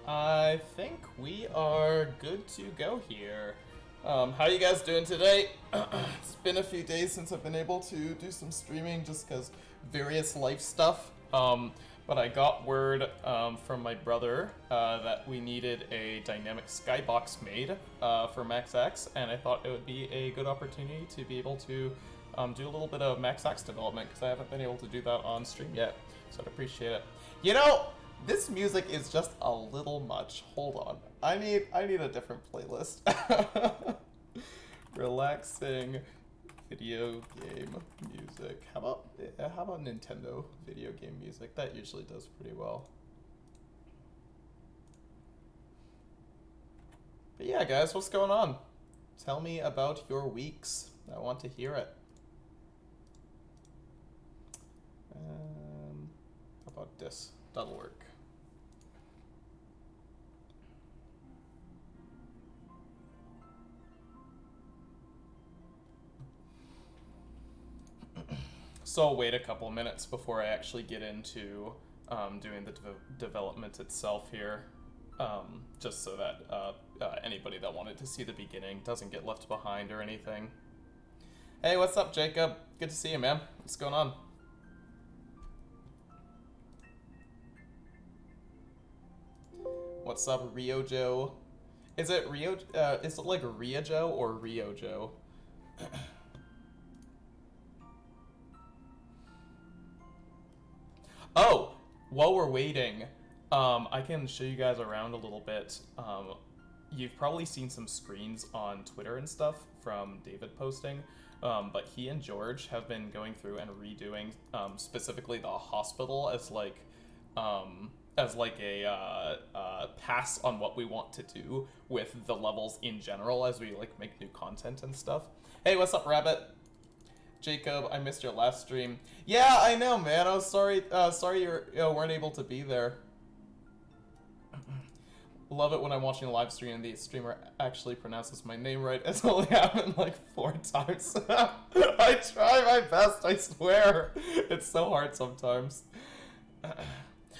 I think we are good to go here. How you guys doing today? It's been a few days since I've been able to do some streaming just because various life stuff. But I got word from my brother that we needed a dynamic skybox made for Max X, and I thought it would be a good opportunity to be able to do a little bit of Max X development because I haven't been able to do that on stream yet, so I'd appreciate it. You know, this music is just a little much. Hold on. I need a different playlist. Relaxing video game music. How about Nintendo video game music? That usually does pretty well. But yeah, guys, what's going on? Tell me about your weeks. I want to hear it. How about this? That'll work. So I'll wait a couple minutes before I actually get into doing the development itself here, just so that anybody that wanted to see the beginning doesn't get left behind or anything. Hey, what's up, Jacob? Good to see you, man. What's going on? What's up, Ryojo? Is it Rio? Is it like Ryojo or Ryojo? Oh, while we're waiting, I can show you guys around a little bit. You've probably seen some screens on Twitter and stuff from David posting, but he and George have been going through and redoing specifically the hospital as like a pass on what we want to do with the levels in general as we like make new content and stuff. Hey, what's up, Rabbit? Jacob, I missed your last stream. Yeah, I know, man. I was sorry. Sorry you weren't able to be there. Love it when I'm watching a live stream and the streamer actually pronounces my name right. It's only happened like 4 times. I try my best, I swear. It's so hard sometimes.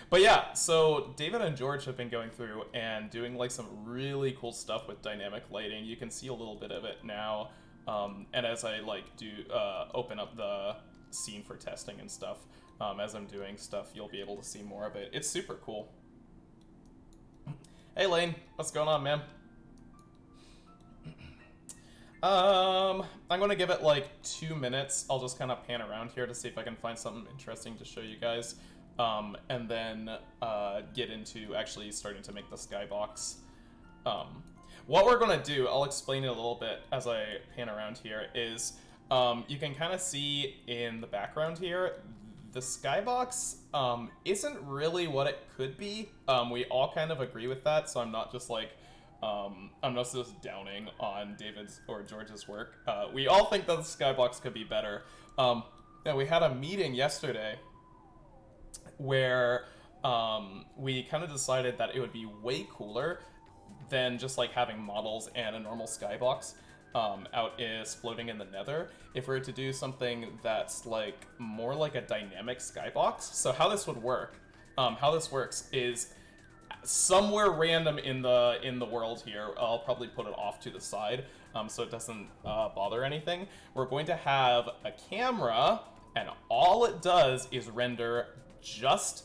But yeah, so David and George have been going through and doing like some really cool stuff with dynamic lighting. You can see a little bit of it now. And as I like do open up the scene for testing and stuff, as I'm doing stuff, you'll be able to see more of it. It's super cool. Hey Lane, what's going on, man? I'm gonna give it like 2 minutes. I'll just kind of pan around here to see if I can find something interesting to show you guys, and then get into actually starting to make the skybox. What we're gonna do, I'll explain it a little bit as I pan around here, is you can kind of see in the background here, the skybox isn't really what it could be. We all kind of agree with that, so I'm not just like, I'm not just downing on David's or George's work. We all think that the skybox could be better. Yeah, we had a meeting yesterday where we kind of decided that it would be way cooler than just like having models and a normal skybox out is floating in the nether if we were to do something that's like more like a dynamic skybox. So how this would work, how this works is somewhere random in the world here, I'll probably put it off to the side so it doesn't bother anything. We're going to have a camera, and all it does is render just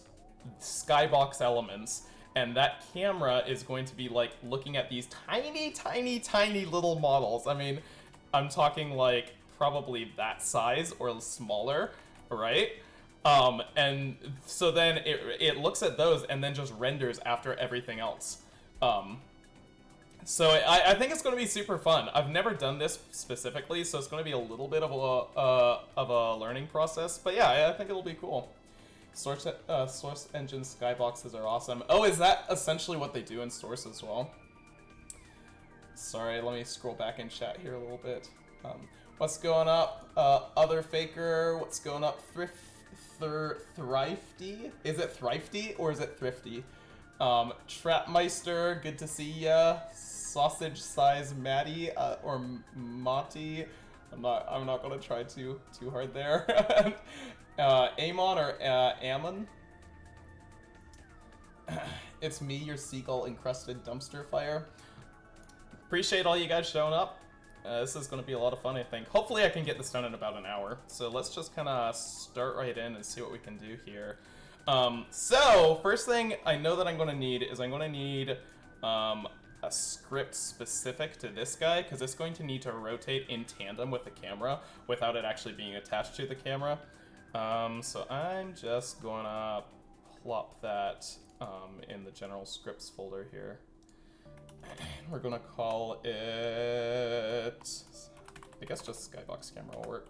skybox elements. And that camera is going to be like looking at these tiny, tiny, tiny little models. I mean, I'm talking like probably that size or smaller, right? And so then it looks at those and then just renders after everything else. So I think it's going to be super fun. I've never done this specifically, so it's going to be a little bit of a learning process. But yeah, I think it'll be cool. Source engine skyboxes are awesome. Oh, is that essentially what they do in Source as well? Sorry, let me scroll back in chat here a little bit. What's going up? Other Faker, what's going up? Thrifty? Is it Thrifty or is it Thrifty? Trapmeister, good to see ya. Sausage Size Maddie, or Monty. I'm not gonna try too hard there. Amon or Ammon. It's me, your seagull-encrusted dumpster fire. Appreciate all you guys showing up. This is going to be a lot of fun, I think. Hopefully I can get this done in about an hour. So let's just kind of start right in and see what we can do here. So, first thing I know that I'm going to need is I'm going to need a script specific to this guy, because it's going to need to rotate in tandem with the camera without it actually being attached to the camera. So I'm just going to plop that in the general scripts folder here. We're going to call it, I guess just Skybox camera will work.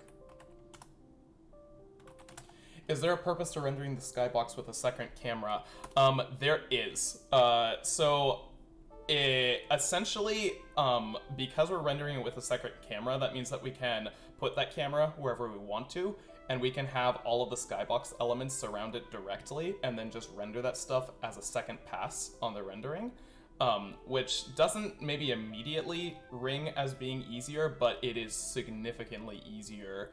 Is there a purpose to rendering the Skybox with a second camera? There is. Essentially, because we're rendering it with a second camera, that means that we can put that camera wherever we want to, and we can have all of the Skybox elements surround it directly, and then just render that stuff as a second pass on the rendering, which doesn't maybe immediately ring as being easier, but it is significantly easier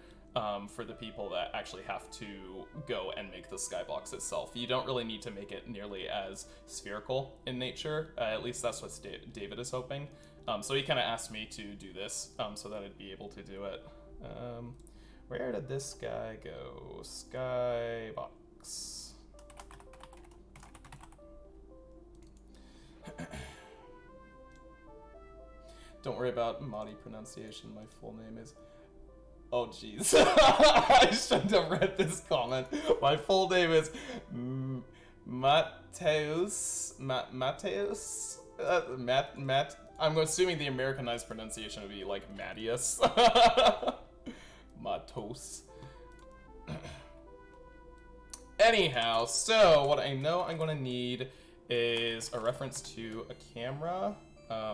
for the people that actually have to go and make the Skybox itself. You don't really need to make it nearly as spherical in nature, at least that's what David is hoping. So he kind of asked me to do this so that I'd be able to do it. Where did this guy go? Skybox. Don't worry about Mahdi pronunciation, my full name is... Oh, jeez. I shouldn't have read this comment. My full name is Mateus. Mateus? I'm assuming the Americanized pronunciation would be like Mattias. Matos. Anyhow, so what I know I'm going to need is a reference to a camera.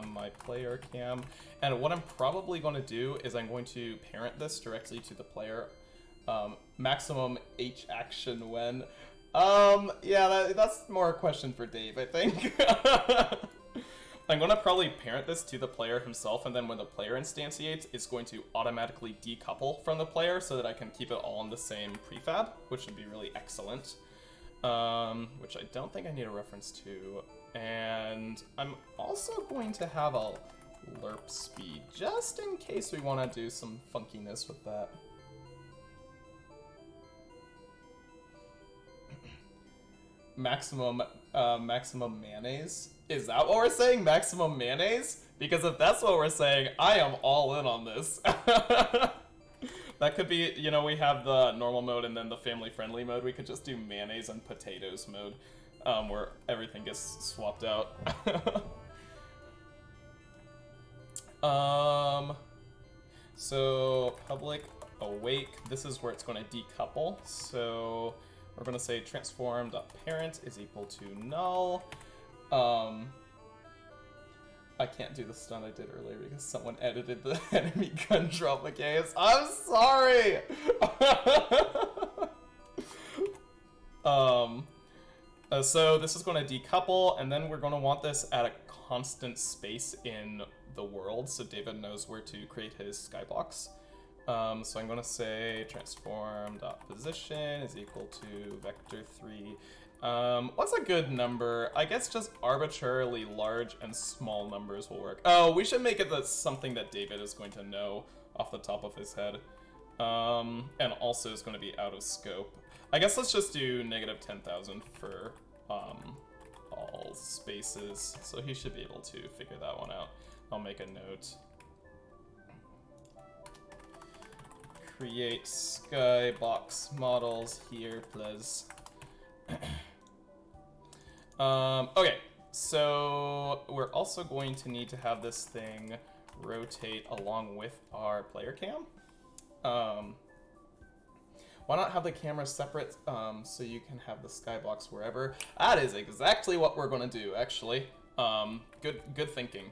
My player cam, and what I'm probably going to do is I'm going to parent this directly to the player. Maximum H action when. Yeah, that's more a question for Dave, I think. I'm going to probably parent this to the player himself, and then when the player instantiates, it's going to automatically decouple from the player so that I can keep it all in the same prefab, which would be really excellent. Which I don't think I need a reference to. And I'm also going to have a lerp speed, just in case we want to do some funkiness with that. Maximum mayonnaise? Is that what we're saying? Maximum mayonnaise? Because if that's what we're saying, I am all in on this. That could be, you know, we have the normal mode and then the family-friendly mode. We could just do mayonnaise and potatoes mode, where everything gets swapped out. So, public awake, this is where it's going to decouple. So, we're going to say transform.parent is equal to null. I can't do the stun I did earlier because someone edited the enemy gun drop mechanics. I'm sorry! So this is going to decouple, and then we're going to want this at a constant space in the world, so David knows where to create his Skybox. So I'm going to say transform.position is equal to vector3. What's a good number? I guess just arbitrarily large and small numbers will work. Oh, we should make it something that David is going to know off the top of his head. And also is going to be out of scope. I guess let's just do negative 10,000 for all spaces. So he should be able to figure that one out. I'll make a note. Create Skybox models here, please. Okay, so we're also going to need to have this thing rotate along with our player cam. Why not have the camera separate so you can have the Skybox wherever? That is exactly what we're going to do, actually. Good thinking.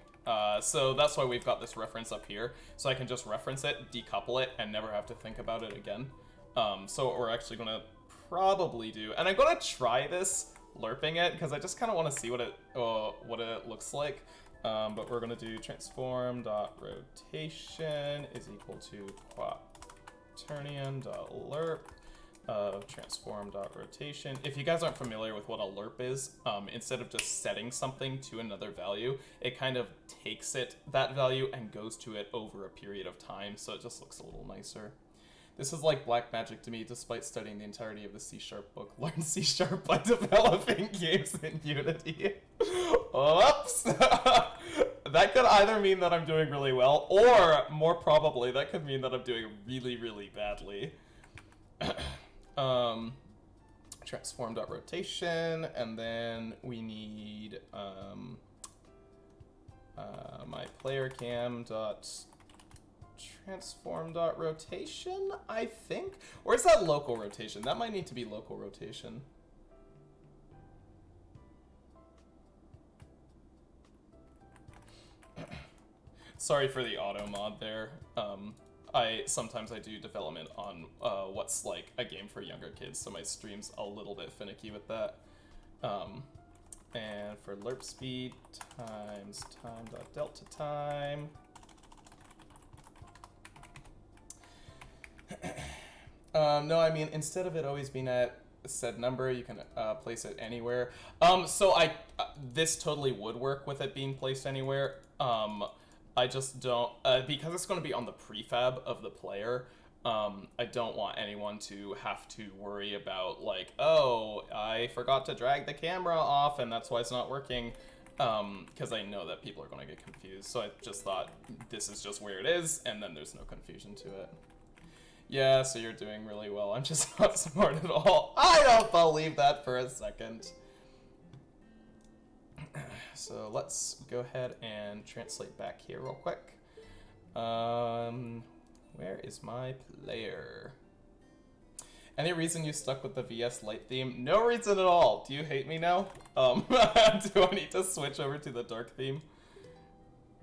So that's why we've got this reference up here, so I can just reference it, decouple it, and never have to think about it again. So what we're actually going to probably do, and I'm going to try this lerping it because I just kind of want to see what it looks like. But we're going to do transform.rotation is equal to quaternion.lerp. transform.rotation. If you guys aren't familiar with what a lerp is, instead of just setting something to another value, it kind of takes that value and goes to it over a period of time, so it just looks a little nicer. This is like black magic to me, despite studying the entirety of the C# book. Learn C# by developing games in Unity. Oops! That could either mean that I'm doing really well, or, more probably, that could mean that I'm doing really, really badly. Transform.rotation, and then we need my player cam dot transform.rotation, I think? Or is that local rotation? That might need to be local rotation. Sorry for the auto mod there. Sometimes I do development on what's like a game for younger kids, so my stream's a little bit finicky with that. And for lerp speed times time.delta time. No, I mean, instead of it always being at a set number, you can place it anywhere. So this totally would work with it being placed anywhere. I just don't, because it's going to be on the prefab of the player, I don't want anyone to have to worry about, like, oh, I forgot to drag the camera off and that's why it's not working, because I know that people are going to get confused. So I just thought this is just where it is, and then there's no confusion to it. Yeah, so you're doing really well. I'm just not smart at all. I don't believe that for a second. So let's go ahead and translate back here real quick. Where is my player? Any reason you stuck with the VS Light theme? No reason at all. Do you hate me now? Do I need to switch over to the dark theme?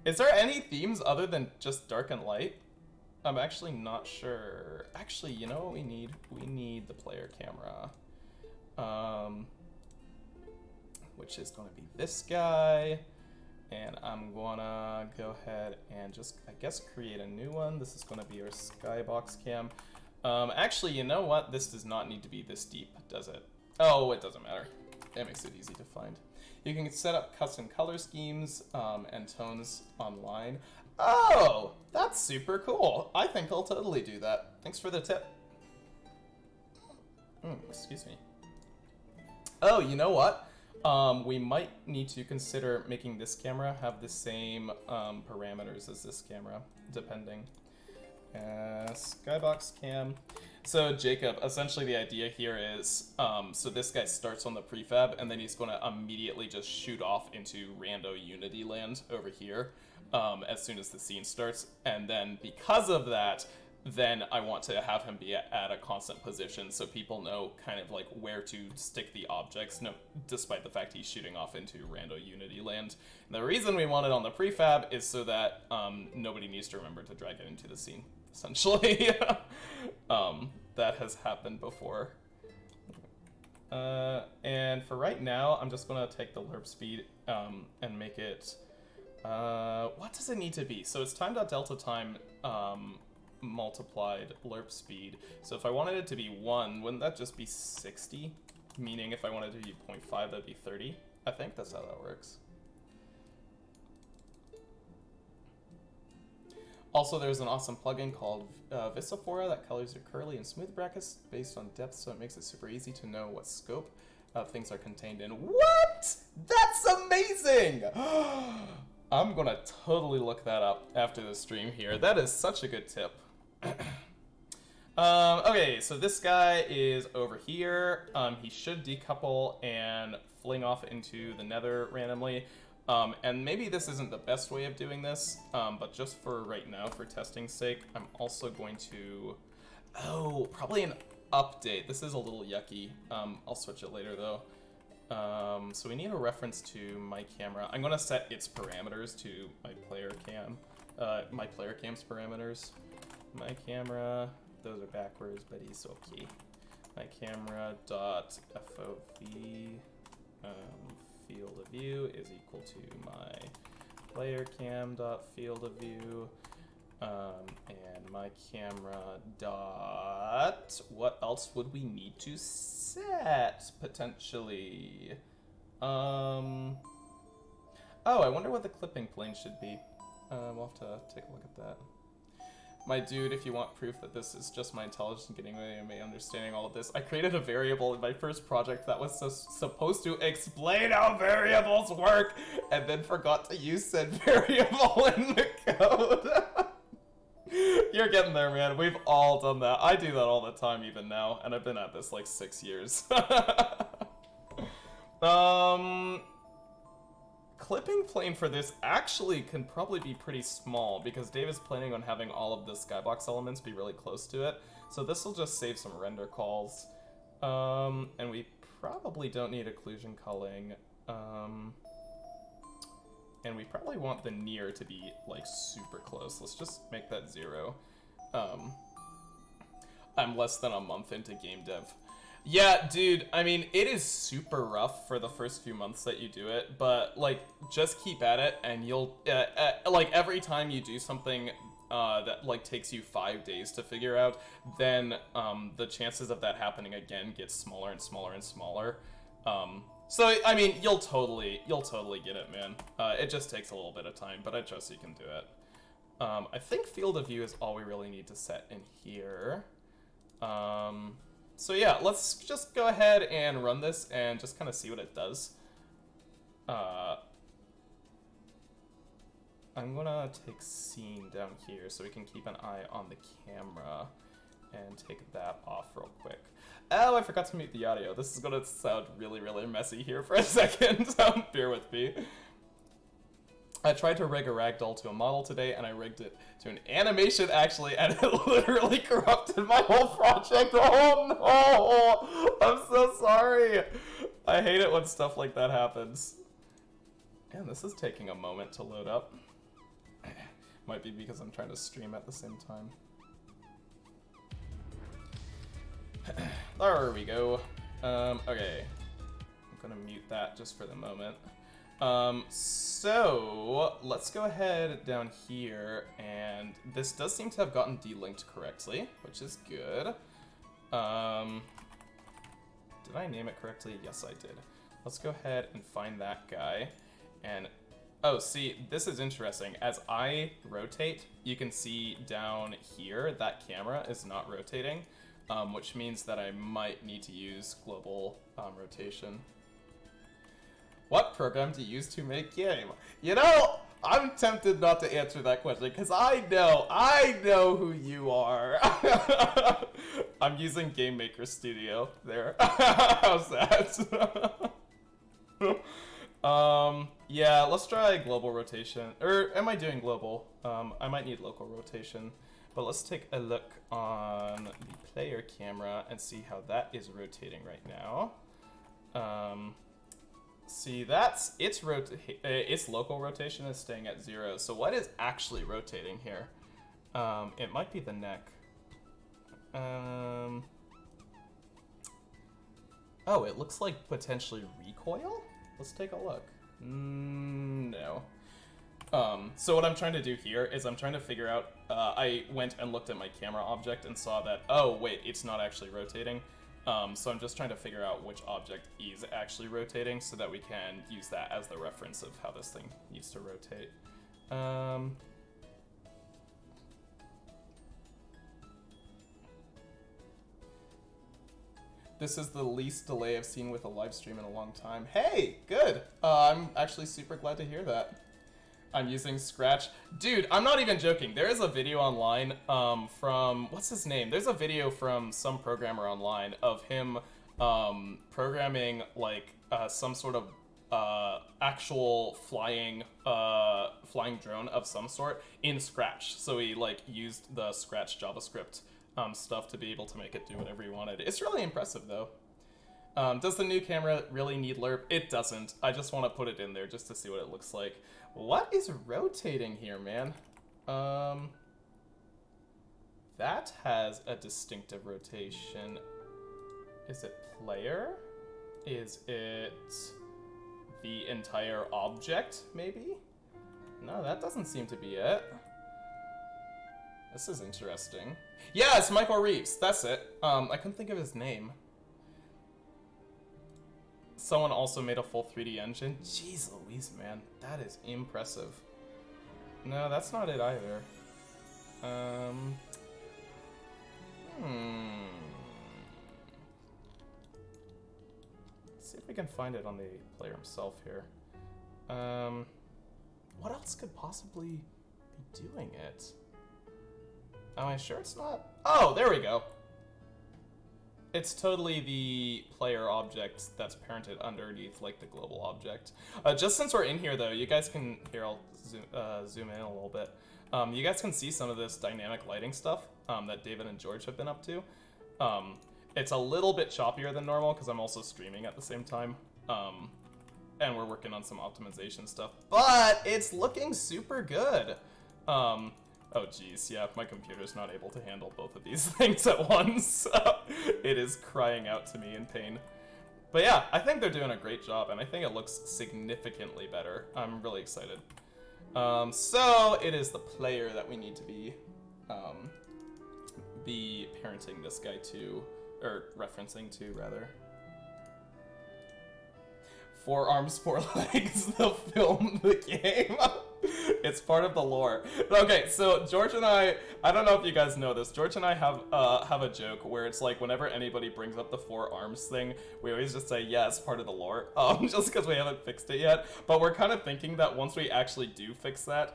Is there any themes other than just dark and light? I'm actually not sure. Actually, you know what we need? We need the player camera. Which is going to be this guy. And I'm gonna go ahead and just, I guess, create a new one. This is going to be our Skybox cam. Actually, you know what? This does not need to be this deep, does it? Oh, it doesn't matter. That makes it easy to find. You can set up custom color schemes and tones online. Oh, that's super cool. I think I'll totally do that. Thanks for the tip. Excuse me. Oh, you know what? We might need to consider making this camera have the same parameters as this camera, depending. Skybox cam. So Jacob, essentially the idea here is, so this guy starts on the prefab, and then he's going to immediately just shoot off into rando Unity land over here as soon as the scene starts. And then because of that, then I want to have him be at a constant position so people know kind of like where to stick the objects, despite the fact he's shooting off into rando Unity land. And the reason we want it on the prefab is so that nobody needs to remember to drag it into the scene, essentially. That has happened before. And for right now, I'm just going to take the lerp speed and make it... what does it need to be? So it's time.delta time multiplied lerp speed. So if I wanted it to be 1, wouldn't that just be 60? Meaning if I wanted it to be 0.5, that'd be 30. I think that's how that works. Also, there's an awesome plugin called Visifora that colors your curly and smooth brackets based on depth, so it makes it super easy to know what scope things are contained in. What? That's amazing! I'm gonna totally look that up after the stream here. That is such a good tip. Okay, so this guy is over here. He should decouple and fling off into the nether randomly. And maybe this isn't the best way of doing this, but just for right now, for testing's sake, I'm also going to... Oh, probably an update. This is a little yucky. I'll switch it later, though. So we need a reference to my camera. I'm going to set its parameters to my player cam. My player cam's parameters. My camera, those are backwards, but it's okay. My camera dot FOV field of view is equal to my player cam dot field of view. And my camera dot, what else would we need to set, potentially? Oh, I wonder what the clipping plane should be. We'll have to take a look at that. My dude, if you want proof that this is just my intelligence getting me understanding all of this, I created a variable in my first project that was supposed to explain how variables work, and then forgot to use said variable in the code. You're getting there, man. We've all done that. I do that all the time even now, and I've been at this like 6 years. Clipping plane for this actually can probably be pretty small because Dave is planning on having all of the Skybox elements be really close to it. So this will just save some render calls. And we probably don't need occlusion culling. And we probably want the near to be like super close. Let's just make that 0. I'm less than a month into game dev. Yeah, dude, I mean, it is super rough for the first few months that you do it, but, like, just keep at it, and you'll, like, every time you do something that, like, takes you 5 days to figure out, then, the chances of that happening again get smaller and smaller and smaller. So, I mean, you'll totally get it, man. It just takes a little bit of time, but I trust you can do it. I think field of view is all we really need to set in here. So yeah, let's just go ahead and run this and just kind of see what it does. I'm gonna take scene down here so we can keep an eye on the camera and take that off real quick. Oh, I forgot to mute the audio. This is gonna sound really, really messy here for a second, so bear with me. I tried to rig a ragdoll to a model today, and I rigged it to an animation, actually, and it literally corrupted my whole project. Oh, no! I'm so sorry! I hate it when stuff like that happens. Man, this is taking a moment to load up. Might be because I'm trying to stream at the same time. There we go. Okay. I'm gonna mute that just for the moment. So let's go ahead down here, and this does seem to have gotten delinked correctly, which is good. Did I name it correctly? Yes, I did. Let's go ahead and find that guy, and oh, see, this is interesting. As I rotate, you can see down here that camera is not rotating, which means that I might need to use global rotation. What program to use to make game? You know, I'm tempted not to answer that question because I know who you are. I'm using Game Maker Studio there. How's that? Yeah, let's try global rotation. Or am I doing global? I might need local rotation. But let's take a look on the player camera and see how that is rotating right now. See, its local rotation is staying at 0. So what is actually rotating here? It might be the neck. Oh, it looks like potentially recoil? Let's take a look. No. So what I'm trying to do here is I'm trying to figure out, I went and looked at my camera object and saw that, oh wait, it's not actually rotating. So I'm just trying to figure out which object is actually rotating so that we can use that as the reference of how this thing needs to rotate. This is the least delay I've seen with a live stream in a long time. Hey, good. I'm actually super glad to hear that. I'm using Scratch. Dude, I'm not even joking. There is a video online from, what's his name? There's a video from some programmer online of him programming like some sort of actual flying drone of some sort in Scratch. So he like used the Scratch JavaScript stuff to be able to make it do whatever he wanted. It's really impressive though. Does the new camera really need lerp? It doesn't. I just want to put it in there just to see what it looks like. What is rotating here, man? That has a distinctive rotation. Is it player? Is it the entire object, maybe? No, that doesn't seem to be it. This is interesting. Yeah, it's Michael Reeves. That's it. I couldn't think of his name. Someone also made a full 3D engine. Jeez Louise, man. That is impressive. No, that's not it either. Let's see if we can find it on the player himself here. What else could possibly be doing it? Am I sure it's not? Oh, there we go. It's totally the player object that's parented underneath, like, the global object. Just since we're in here, though, you guys can... Here, I'll zoom in a little bit. You guys can see some of this dynamic lighting stuff that David and George have been up to. It's a little bit choppier than normal, because I'm also streaming at the same time. And we're working on some optimization stuff. But it's looking super good. Oh geez, yeah, my computer's not able to handle both of these things at once. It is crying out to me in pain. But yeah, I think they're doing a great job, and I think it looks significantly better. I'm really excited. So it is the player that we need to be parenting this guy to, or referencing to, rather. 4 arms, 4 legs, the film, the game. It's part of the lore. Okay, so George and I don't know if you guys know this, George and I have a joke where it's like whenever anybody brings up the 4 arms thing, we always just say, yeah, it's part of the lore, just because we haven't fixed it yet. But we're kind of thinking that once we actually do fix that,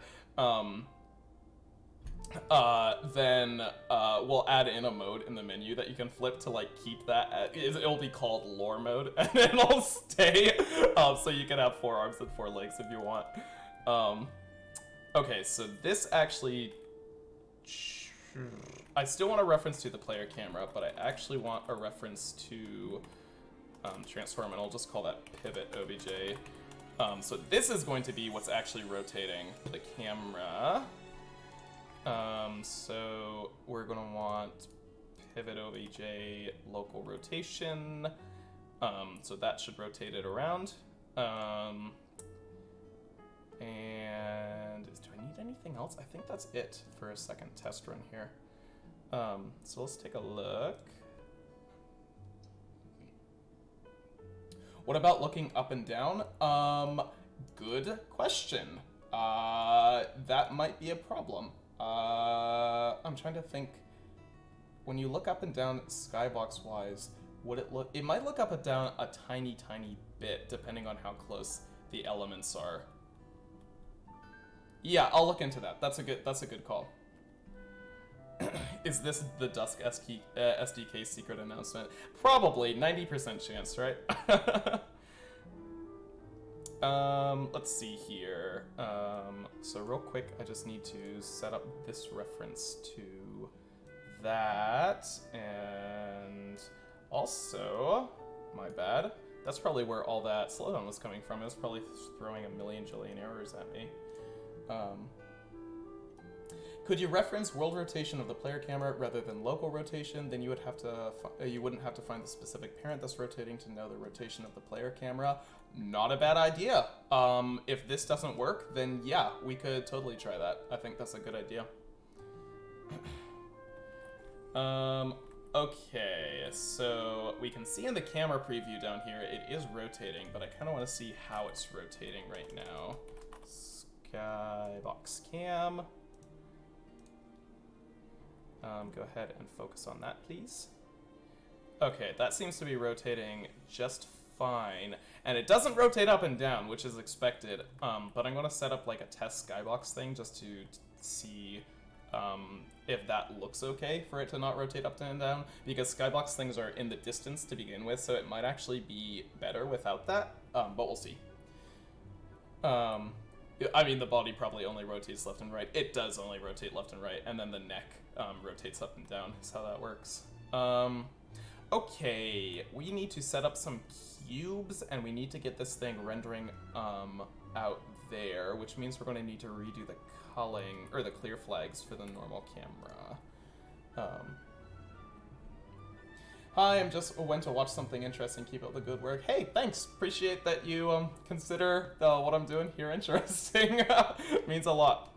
then we'll add in a mode in the menu that you can flip to like keep that at, it'll be called lore mode, and it'll stay, so you can have 4 arms and 4 legs if you want. Okay, so this actually, I still want a reference to the player camera, but I actually want a reference to transform, and I'll just call that pivot obj. So this is going to be what's actually rotating the camera. So we're gonna want pivot obj local rotation. So that should rotate it around. And do I need anything else? I think that's it for a second test run here. So let's take a look. What about looking up and down? Good question. That might be a problem. I'm trying to think. When you look up and down Skybox wise, would it look? It might look up and down a tiny bit depending on how close the elements are. Yeah, I'll look into that. That's a good call. Is this the Dusk SDK secret announcement? Probably 90% chance, right? Let's see here. So real quick, I just need to set up this reference to that, and also, my bad, that's probably where all that slowdown was coming from. It was probably throwing a million jillion errors at me. Could you reference world rotation of the player camera rather than local rotation? Then you would have to you wouldn't have to find the specific parent that's rotating to know the rotation of the player camera. Not a bad idea. If this doesn't work, then yeah, we could totally try that. I think that's a good idea. Okay, so we can see in the camera preview down here, it is rotating, but I kind of want to see how it's rotating right now. Skybox cam. Go ahead and focus on that, please. Okay, that seems to be rotating just fine. And it doesn't rotate up and down, which is expected, but I'm going to set up like a test Skybox thing just to see if that looks okay for it to not rotate up and down, because Skybox things are in the distance to begin with, so it might actually be better without that, but we'll see. I mean, the body probably only rotates left and right. It does only rotate left and right, and then the neck rotates up and down, is how that works. Okay, we need to set up some cubes, and we need to get this thing rendering out there, which means we're going to need to redo the culling, or the clear flags for the normal camera. Hi, I'm just went to watch something interesting. Keep up the good work. Hey, thanks. Appreciate that you consider what I'm doing here interesting. Means a lot.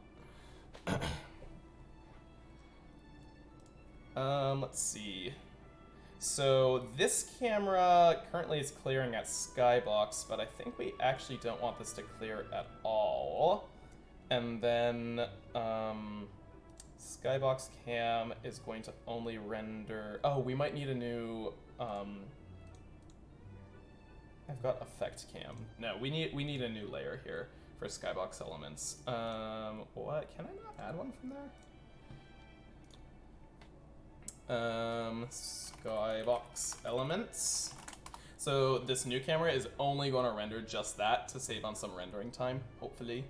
Let's see. So this camera currently is clearing at Skybox, but I think we actually don't want this to clear at all. And then, Skybox cam is going to only render... Oh, we might need a new, I've got effect cam. No, we need a new layer here for Skybox elements. What? Can I not add one from there? Skybox elements. So this new camera is only going to render just that to save on some rendering time, hopefully.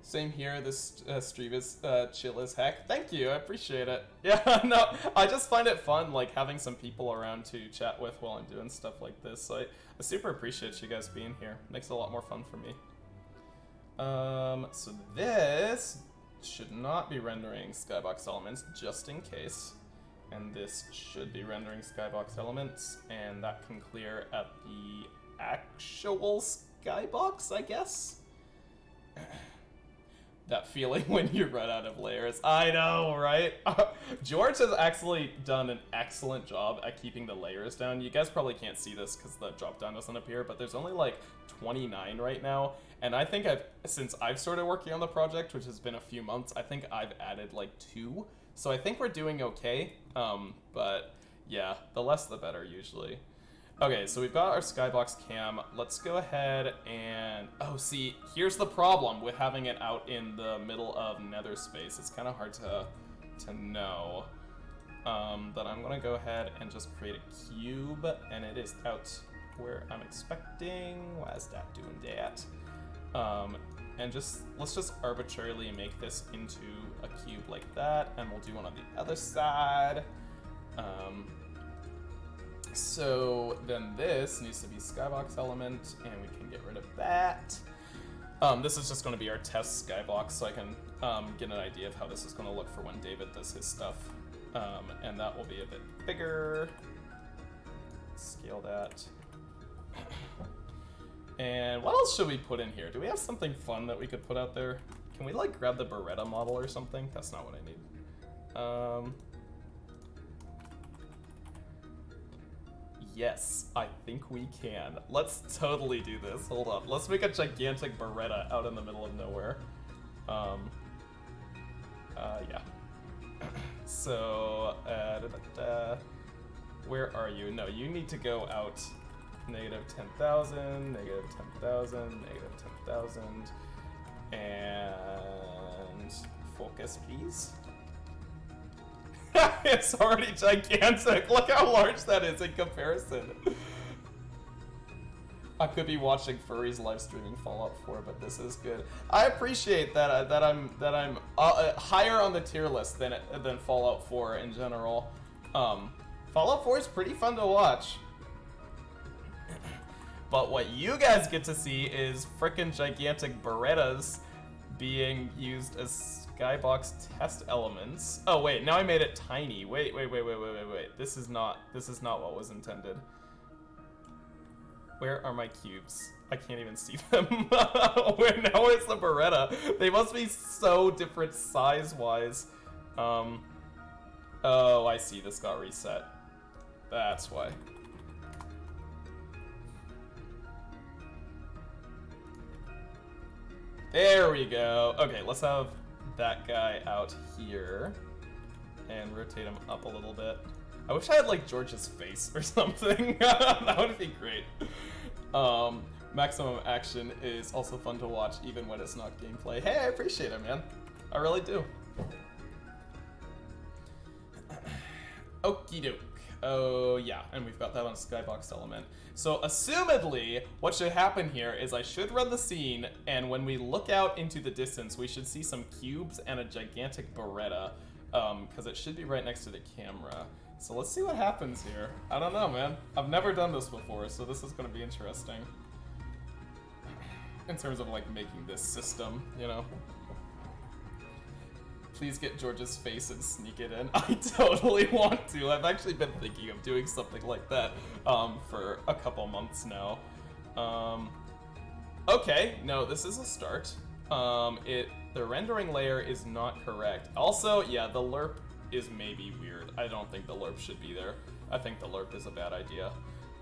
Same here, this stream is chill as heck. Thank you, I appreciate it. Yeah, no, I just find it fun, like, having some people around to chat with while I'm doing stuff like this. So I super appreciate you guys being here. Makes it a lot more fun for me. So this should not be rendering Skybox elements, just in case. And this should be rendering Skybox elements, and that can clear at the actual Skybox, I guess? That feeling when you run out of layers. I know, right? George has actually done an excellent job at keeping the layers down. You guys probably can't see this because the drop down doesn't appear, but there's only like 29 right now. And I think since I've started working on the project, which has been a few months, I think I've added like 2. So I think we're doing okay. But yeah, the less the better usually. Okay, so we've got our Skybox cam. Let's go ahead and... Oh, see, here's the problem with having it out in the middle of nether space. It's kind of hard to know. But I'm going to go ahead and just create a cube, and it is out where I'm expecting. Why is that doing that? And let's just arbitrarily make this into a cube like that, and we'll do one on the other side. So then this needs to be Skybox element, and we can get rid of that. This is just going to be our test Skybox, so I can get an idea of how this is going to look for when David does his stuff. And that will be a bit bigger. Scale that. And what else should we put in here? Do we have something fun that we could put out there? Can we like grab the Beretta model or something? That's not what I need. Yes, I think we can. Let's totally do this. Hold on. Let's make a gigantic Beretta out in the middle of nowhere. Yeah. So, where are you? No, you need to go out negative 10,000, negative 10,000, negative 10,000, and focus, please. It's already gigantic. Look how large that is in comparison. I could be watching furries live streaming Fallout 4, but this is good. I appreciate that I'm higher on the tier list than Fallout 4 in general. Fallout 4 is pretty fun to watch. But what you guys get to see is frickin' gigantic Berettas being used as Skybox test elements. Oh wait, now I made it tiny. Wait. This is not what was intended. Where are my cubes? I can't even see them. Where's the Beretta? They must be so different size-wise. Oh, I see. This got reset. That's why. There we go. Okay, let's have that guy out here and rotate him up a little bit. I wish I had like George's face or something. That would be great. Maximum action is also fun to watch even when it's not gameplay. Hey, I appreciate it, man. I really do. Okie doke. Oh yeah, and we've got that on Skybox element. So assumedly, what should happen here is I should run the scene, and when we look out into the distance, we should see some cubes and a gigantic Beretta, because it should be right next to the camera. So let's see what happens here. I don't know, man. I've never done this before, so this is going to be interesting. In terms of, like, making this system, you know? Please get George's face and sneak it in. I totally want to. I've actually been thinking of doing something like that for a couple months now. Okay, no, this is a start. The rendering layer is not correct. Also, yeah, the lerp is maybe weird. I don't think the lerp should be there. I think the lerp is a bad idea.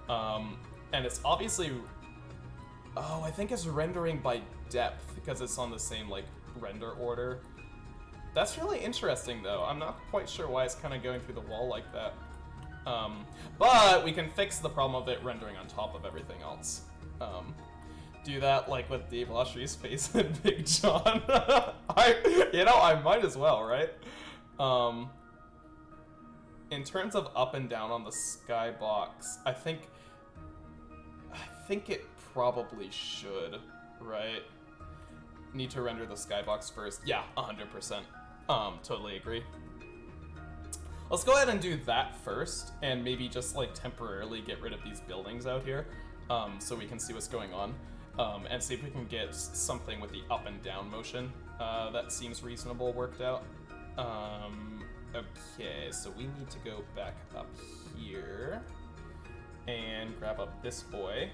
And it's obviously... Oh, I think it's rendering by depth because it's on the same, like, render order. That's really interesting, though. I'm not quite sure why it's kind of going through the wall like that. But we can fix the problem of it rendering on top of everything else. Do that, like, with Dave Lashley's face and Big John. I might as well, right? In terms of up and down on the Skybox, I think it probably should, right? Need to render the Skybox first. Yeah, 100%. Totally agree. Let's go ahead and do that first, and maybe just, like, temporarily get rid of these buildings out here, so we can see what's going on, and see if we can get something with the up and down motion that seems reasonable worked out. Okay, so we need to go back up here and grab up this boy.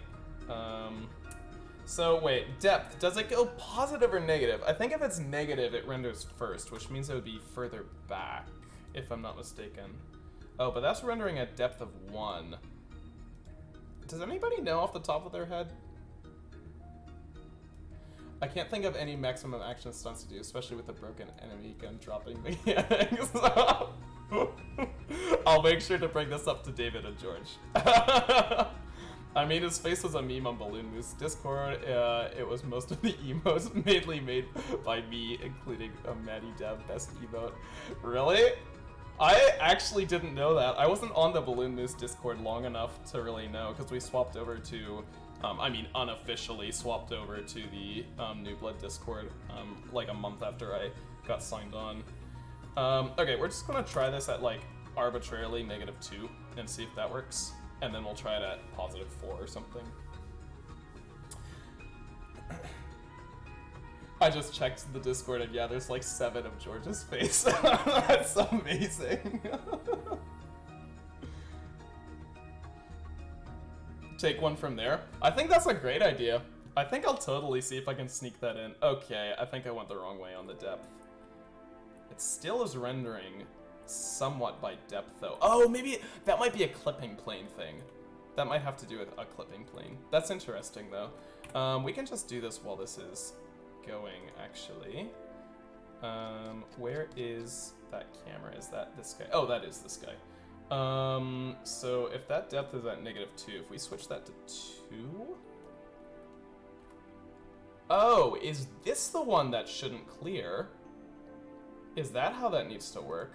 So wait, depth, does it go positive or negative? I think if it's negative, it renders first, which means it would be further back, if I'm not mistaken. Oh, but that's rendering at depth of 1. Does anybody know off the top of their head? I can't think of any maximum action stunts to do, especially with the broken enemy gun dropping mechanics. I'll make sure to bring this up to David and George. I mean, his face was a meme on Balloon Moose Discord. It was most of the emotes mainly made by me, including a Maddie Dev best emote. Really? I actually didn't know that. I wasn't on the Balloon Moose Discord long enough to really know, because we swapped over to, unofficially swapped over to the New Blood Discord like a month after I got signed on. Okay, we're just gonna try this at like arbitrarily -2 and see if that works. And then we'll try it at +4 or something. I just checked the Discord and yeah, there's like 7 of George's face. That's amazing. Take one from there. I think that's a great idea. I think I'll totally see if I can sneak that in. Okay, I think I went the wrong way on the depth. It still is rendering somewhat by depth though. Oh, maybe that might be a clipping plane thing. That might have to do with a clipping plane. That's interesting though. We can just do this while this is going actually. Where is that camera? Is that this guy? Oh, that is this guy. So if that depth is at -2, if we switch that to 2? Oh, is this the one that shouldn't clear? Is that how that needs to work?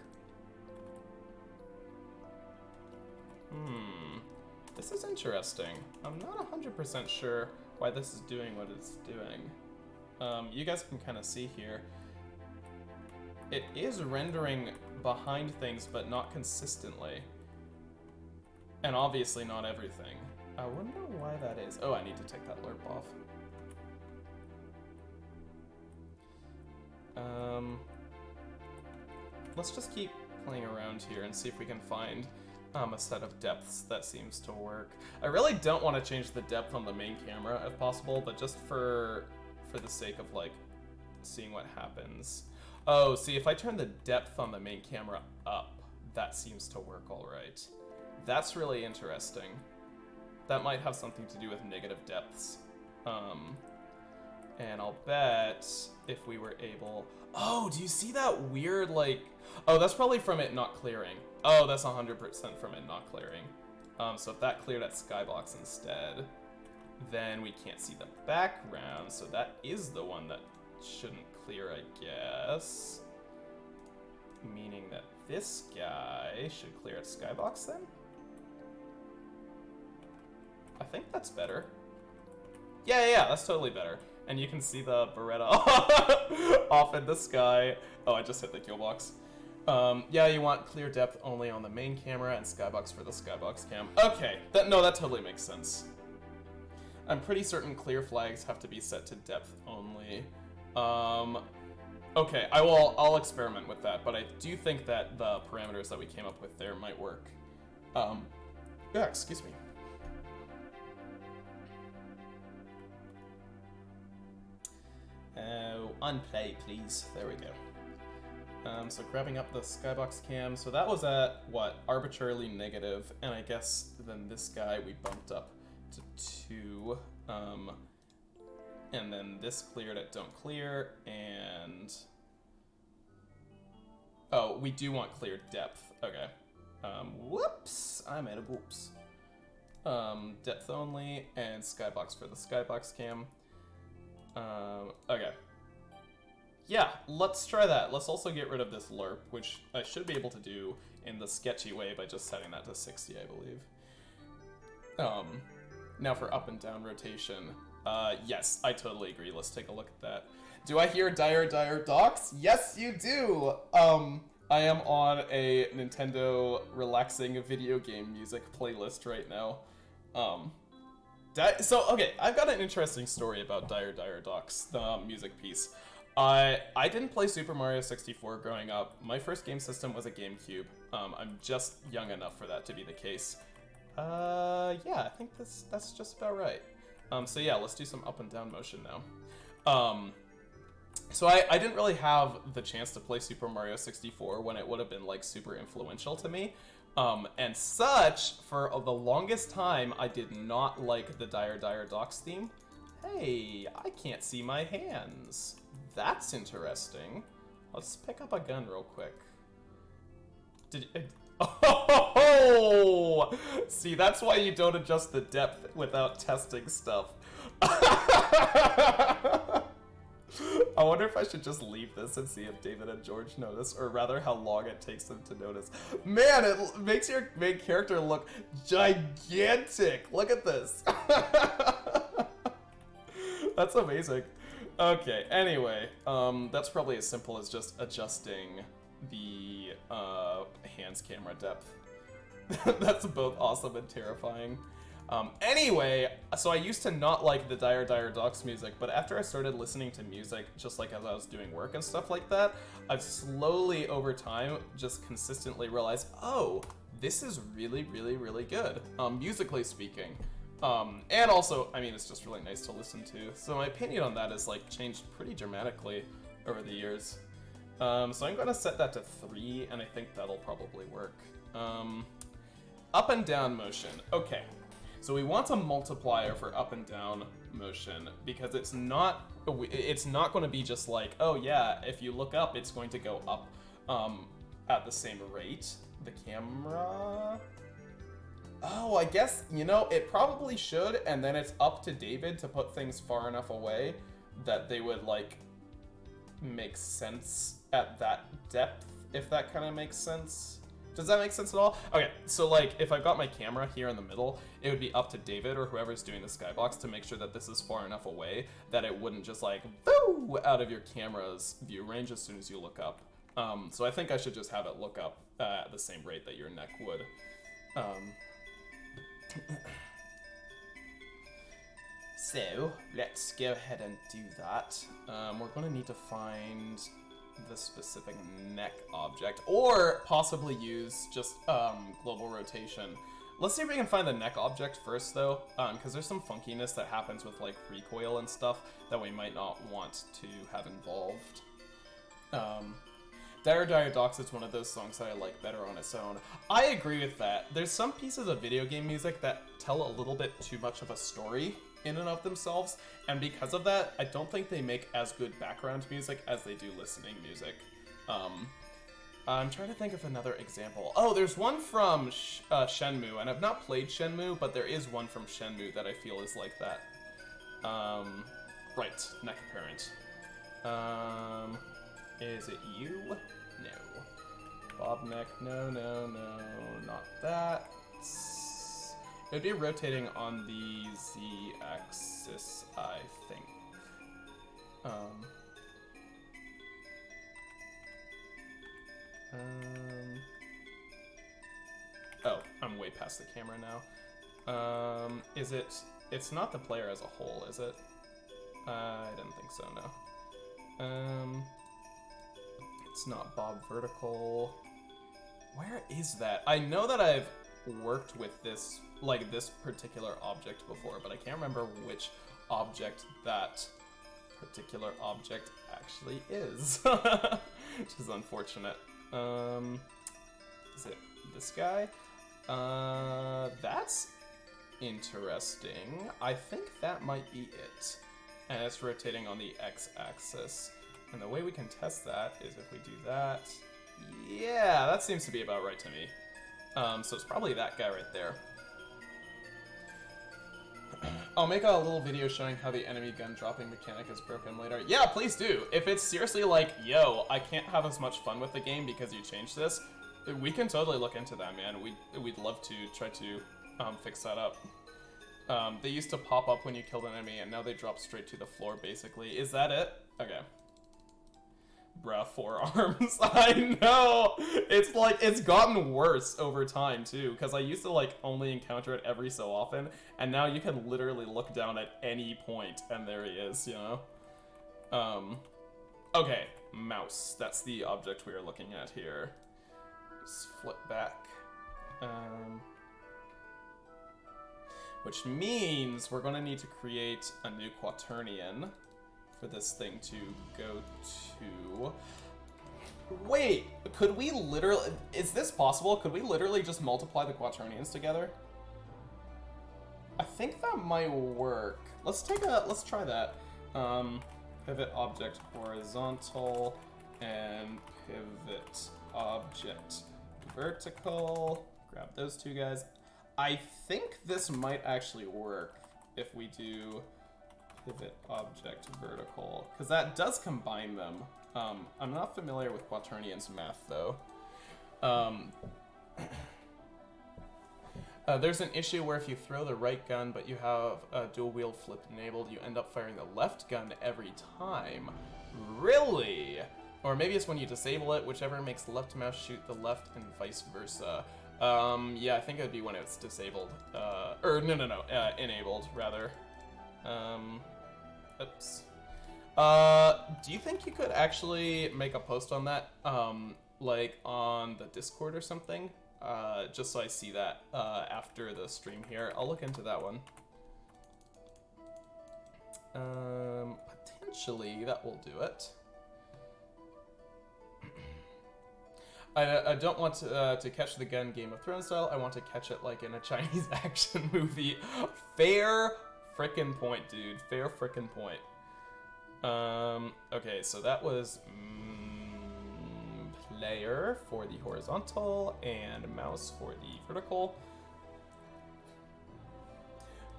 This is interesting. I'm not 100% sure why this is doing what it's doing. You guys can kind of see here. It is rendering behind things, but not consistently. And obviously not everything. I wonder why that is. Oh, I need to take that lerp off. Let's just keep playing around here and see if we can find a set of depths that seems to work. I really don't want to change the depth on the main camera if possible, but just for the sake of like seeing what happens. Oh, see, if I turn the depth on the main camera up, that seems to work all right. That's really interesting. That might have something to do with negative depths. And I'll bet if we were able... Oh, do you see that weird, like... Oh, that's probably from it not clearing. Oh, that's 100% from it not clearing. So if that cleared at Skybox instead, then we can't see the background, so that is the one that shouldn't clear, I guess. Meaning that this guy should clear at Skybox then? I think that's better. Yeah, that's totally better. And you can see the Beretta off in the sky. Oh, I just hit the kill box. Yeah, you want clear depth only on the main camera and Skybox for the Skybox cam. Okay, that totally makes sense. I'm pretty certain clear flags have to be set to depth only. Okay, I'll experiment with that, but I do think that the parameters that we came up with there might work. Yeah, excuse me. Unplay, please. There we go. So grabbing up the Skybox cam. So that was at, what, arbitrarily negative, and I guess then this guy we bumped up to 2. And then this cleared at don't clear, and... Oh, we do want clear depth. Okay. Whoops! I made a whoops. Depth only, and Skybox for the Skybox cam. Okay. Yeah, let's try that. Let's also get rid of this lerp, which I should be able to do in the sketchy way by just setting that to 60, I believe. Now for up and down rotation. Yes, I totally agree. Let's take a look at that. Do I hear dire docs? Yes, you do! I am on a Nintendo relaxing video game music playlist right now. So, okay, I've got an interesting story about dire docs, the music piece. I didn't play Super Mario 64 growing up. My first game system was a GameCube. I'm just young enough for that to be the case. Yeah, I think that's just about right. So yeah, let's do some up and down motion now. So I didn't really have the chance to play Super Mario 64 when it would have been like super influential to me. And such, for the longest time, I did not like the dire docs theme. Hey, I can't see my hands. That's interesting. Let's pick up a gun real quick. Oh! See, that's why you don't adjust the depth without testing stuff. I wonder if I should just leave this and see if David and George notice, or rather how long it takes them to notice. Man, it makes your main character look gigantic. Look at this. That's amazing. Okay, anyway, that's probably as simple as just adjusting the hands camera depth. That's both awesome and terrifying. Anyway, so I used to not like the dire docs music, but after I started listening to music, just like as I was doing work and stuff like that, I've slowly over time just consistently realized, oh, this is really, really, really good, musically speaking. And also, I mean, it's just really nice to listen to. So my opinion on that has like changed pretty dramatically over the years. So I'm gonna set that to 3, and I think that'll probably work. Up and down motion. Okay, so we want a multiplier for up and down motion because it's not going to be just like, oh yeah, if you look up, it's going to go up at the same rate. The camera. Oh, I guess, you know, it probably should, and then it's up to David to put things far enough away that they would, like, make sense at that depth, if that kind of makes sense. Does that make sense at all? Okay, so, like, if I've got my camera here in the middle, it would be up to David or whoever's doing the Skybox to make sure that this is far enough away that it wouldn't just, like, boo, out of your camera's view range as soon as you look up. So I think I should just have it look up at the same rate that your neck would. So, let's go ahead and do that. We're going to need to find the specific neck object, or possibly use just global rotation. Let's see if we can find the neck object first, though, because there's some funkiness that happens with, like, recoil and stuff that we might not want to have involved. Dire Docs is one of those songs that I like better on its own. I agree with that. There's some pieces of video game music that tell a little bit too much of a story in and of themselves, and because of that, I don't think they make as good background music as they do listening music. I'm trying to think of another example. Oh, there's one from Shenmue, and I've not played Shenmue, but there is one from Shenmue that I feel is like that. Right, neck apparent. Is it you? No. Bob neck, no, not that. It would be rotating on the Z-axis, I think. Oh, I'm way past the camera now. Is it... It's not the player as a whole, is it? I didn't think so, no. It's not Bob vertical. Where is that? I know that I've worked with this, like this particular object before, but I can't remember which object that particular object actually is. which is unfortunate. Is it this guy? That's interesting. I think that might be it. And it's rotating on the x-axis. And the way we can test that is if we do that. Yeah, that seems to be about right to me. So it's probably that guy right there. I'll make a little video showing how the enemy gun dropping mechanic is broken later. Yeah, please do. If it's seriously like, yo, I can't have as much fun with the game because you changed this, we can totally look into that, man. We'd love to try to fix that up. They used to pop up when you killed an enemy, and now they drop straight to the floor, basically. Is that it? Okay. Bruh, forearms. I know! It's like, it's gotten worse over time, too, because I used to, like, only encounter it every so often, and now you can literally look down at any point, and there he is, you know? Okay, mouse. That's the object we are looking at here. Just flip back. Which means we're gonna need to create a new quaternion for this thing to go to. Wait, could we literally, is this possible? Could we literally just multiply the quaternions together? I think that might work. Let's try that. Pivot object horizontal and pivot object vertical. Grab those two guys. I think this might actually work if we do pivot object vertical, because that does combine them. I'm not familiar with quaternions math, though. There's an issue where if you throw the right gun, but you have a dual wield flip enabled, you end up firing the left gun every time. Really? Or maybe it's when you disable it, whichever makes the left mouse shoot the left and vice versa. Yeah, I think it would be when it's disabled. Enabled, rather. Oops. Do you think you could actually make a post on that, like on the Discord or something? Just so I see that, after the stream here. I'll look into that one. Potentially that will do it. I don't want to catch the gun Game of Thrones style. I want to catch it like in a Chinese action movie. Fair frickin' point, dude. Fair frickin' point. Okay, so that was player for the horizontal and mouse for the vertical.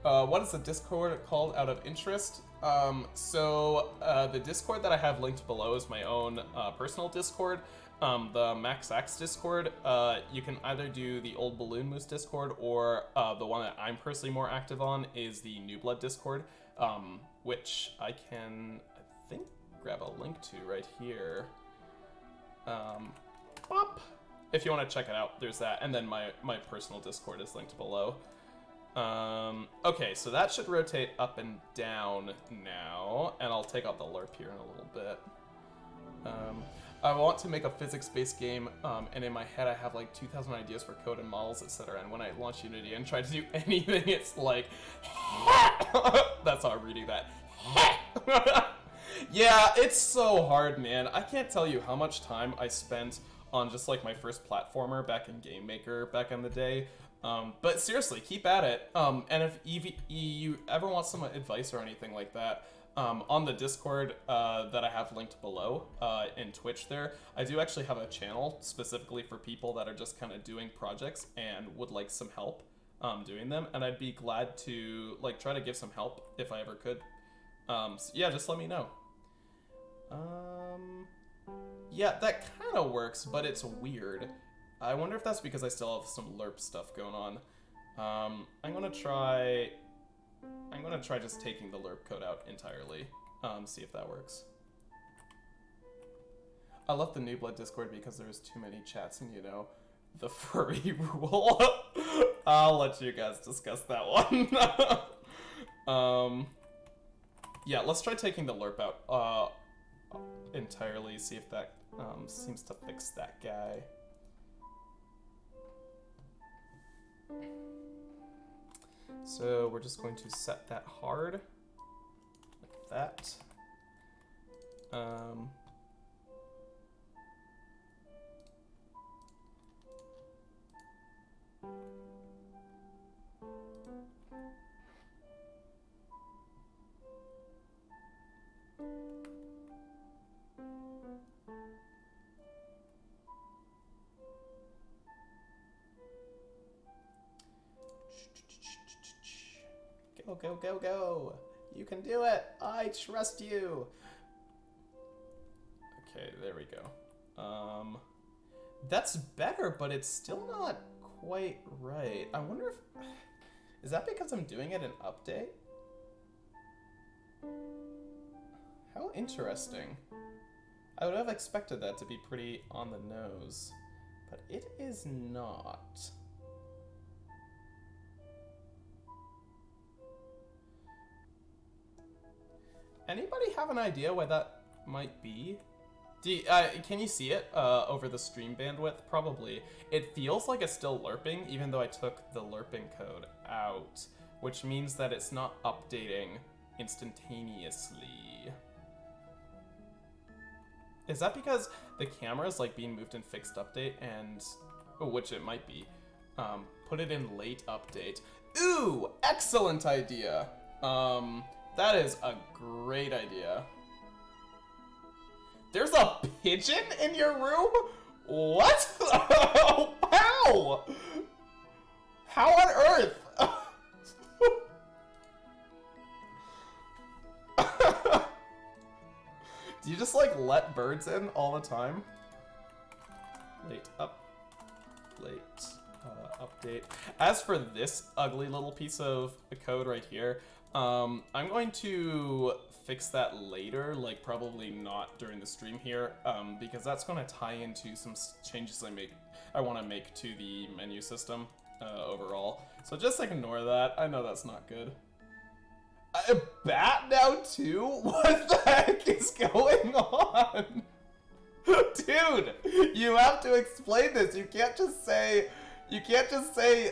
What is the Discord called out of interest? The Discord that I have linked below is my own personal Discord. The Max Axe Discord, you can either do the Old Balloon Moose Discord, or the one that I'm personally more active on is the New Blood Discord, which I can, I think, grab a link to right here. Bop. If you want to check it out, there's that, and then my personal Discord is linked below. Okay, so that should rotate up and down now, and I'll take out the LURP here in a little bit. I want to make a physics-based game, and in my head I have like 2,000 ideas for code and models, etc. And when I launch Unity and try to do anything, it's like, that's how I'm reading that. Yeah, it's so hard, man. I can't tell you how much time I spent on just like my first platformer back in Game Maker back in the day. But seriously, keep at it. And if you ever want some advice or anything like that, on the Discord that I have linked below in Twitch there, I do actually have a channel specifically for people that are just kind of doing projects and would like some help doing them, and I'd be glad to like try to give some help if I ever could. So yeah, just let me know. Yeah, that kind of works, but it's weird. I wonder if that's because I still have some LURP stuff going on. I'm gonna try just taking the LURP code out entirely, see if that works. I left the New Blood Discord because there was too many chats and, you know, the furry rule. I'll let you guys discuss that one. Yeah, let's try taking the LURP out entirely, see if that seems to fix that guy. So we're just going to set that hard, like that. Go, go, go, go. You can do it. I trust you. Okay, there we go. That's better, but it's still not quite right. I wonder if... Is that because I'm doing it in update? How interesting. I would have expected that to be pretty on the nose, but it is not. Anybody have an idea why that might be? Can you see it over the stream bandwidth? Probably. It feels like it's still lerping, even though I took the lerping code out, which means that it's not updating instantaneously. Is that because the camera is like being moved in fixed update and, which it might be, put it in late update? Ooh, excellent idea. That is a great idea. There's a pigeon in your room? What? How? How on earth? Do you just like let birds in all the time? Late update. As for this ugly little piece of code right here, I'm going to fix that later, like probably not during the stream here, because that's going to tie into some changes I want to make to the menu system overall. So just ignore that. I know that's not good. A bat now too? What the heck is going on? Dude, you have to explain this. You can't just say,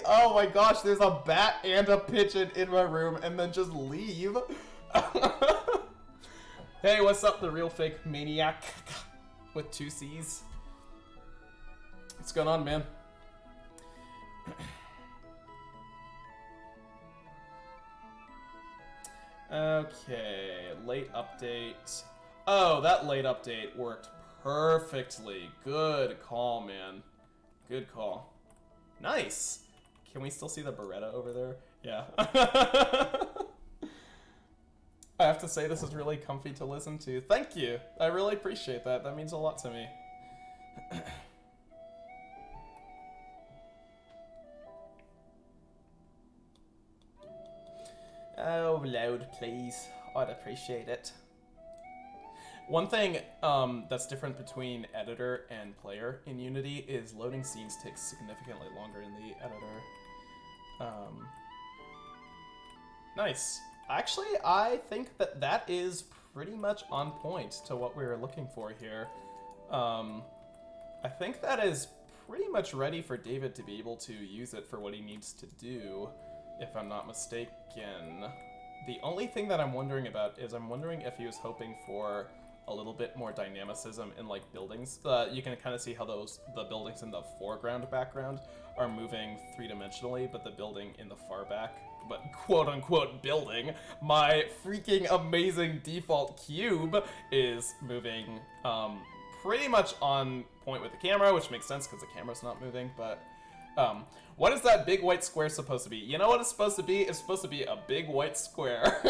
oh my gosh, there's a bat and a pigeon in my room, and then just leave. Hey, what's up, the real fake maniac with 2 C's? What's going on, man? Okay, late update. Oh, that late update worked perfectly. Good call, man. Good call. Nice. Can we still see the Beretta over there? Yeah. I have to say, this is really comfy to listen to. Thank you. I really appreciate that. That means a lot to me. Oh, loud, please. I'd appreciate it. One thing that's different between editor and player in Unity is loading scenes takes significantly longer in the editor. Nice. Actually, I think that that is pretty much on point to what we were looking for here. I think that is pretty much ready for David to be able to use it for what he needs to do, if I'm not mistaken. The only thing that I'm wondering about is I'm wondering if he was hoping for a little bit more dynamicism in like buildings. You can kind of see how the buildings in the foreground background are moving 3-dimensionally, but the building in the far back, but quote-unquote building, my freaking amazing default cube is moving pretty much on point with the camera, which makes sense because the camera's not moving, but what is that big white square supposed to be? You know what it's supposed to be? It's supposed to be a big white square.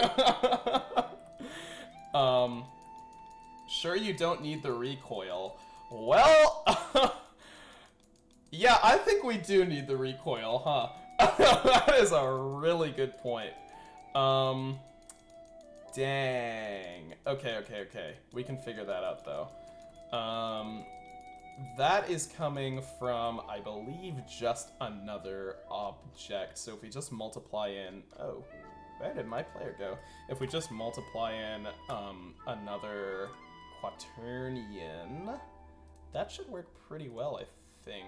Sure you don't need the recoil. Well, yeah, I think we do need the recoil, huh? That is a really good point. Dang. Okay. We can figure that out, though. That is coming from, I believe, just another object. So if we just multiply in... Oh, where did my player go? If we just multiply in another quaternion, that should work pretty well, I think.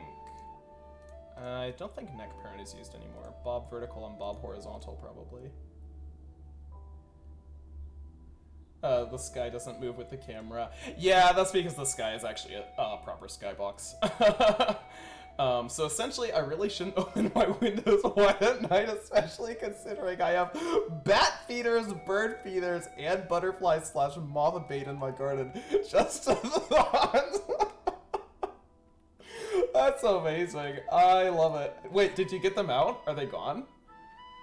I don't think neck parent is used anymore. Bob vertical and bob horizontal, probably. The sky doesn't move with the camera. Yeah, that's because the sky is actually a proper skybox. So essentially, I really shouldn't open my windows wide at night, especially considering I have bat feeders, bird feeders, and butterfly/moth bait in my garden. Just a thought. That's amazing. I love it. Wait, did you get them out? Are they gone?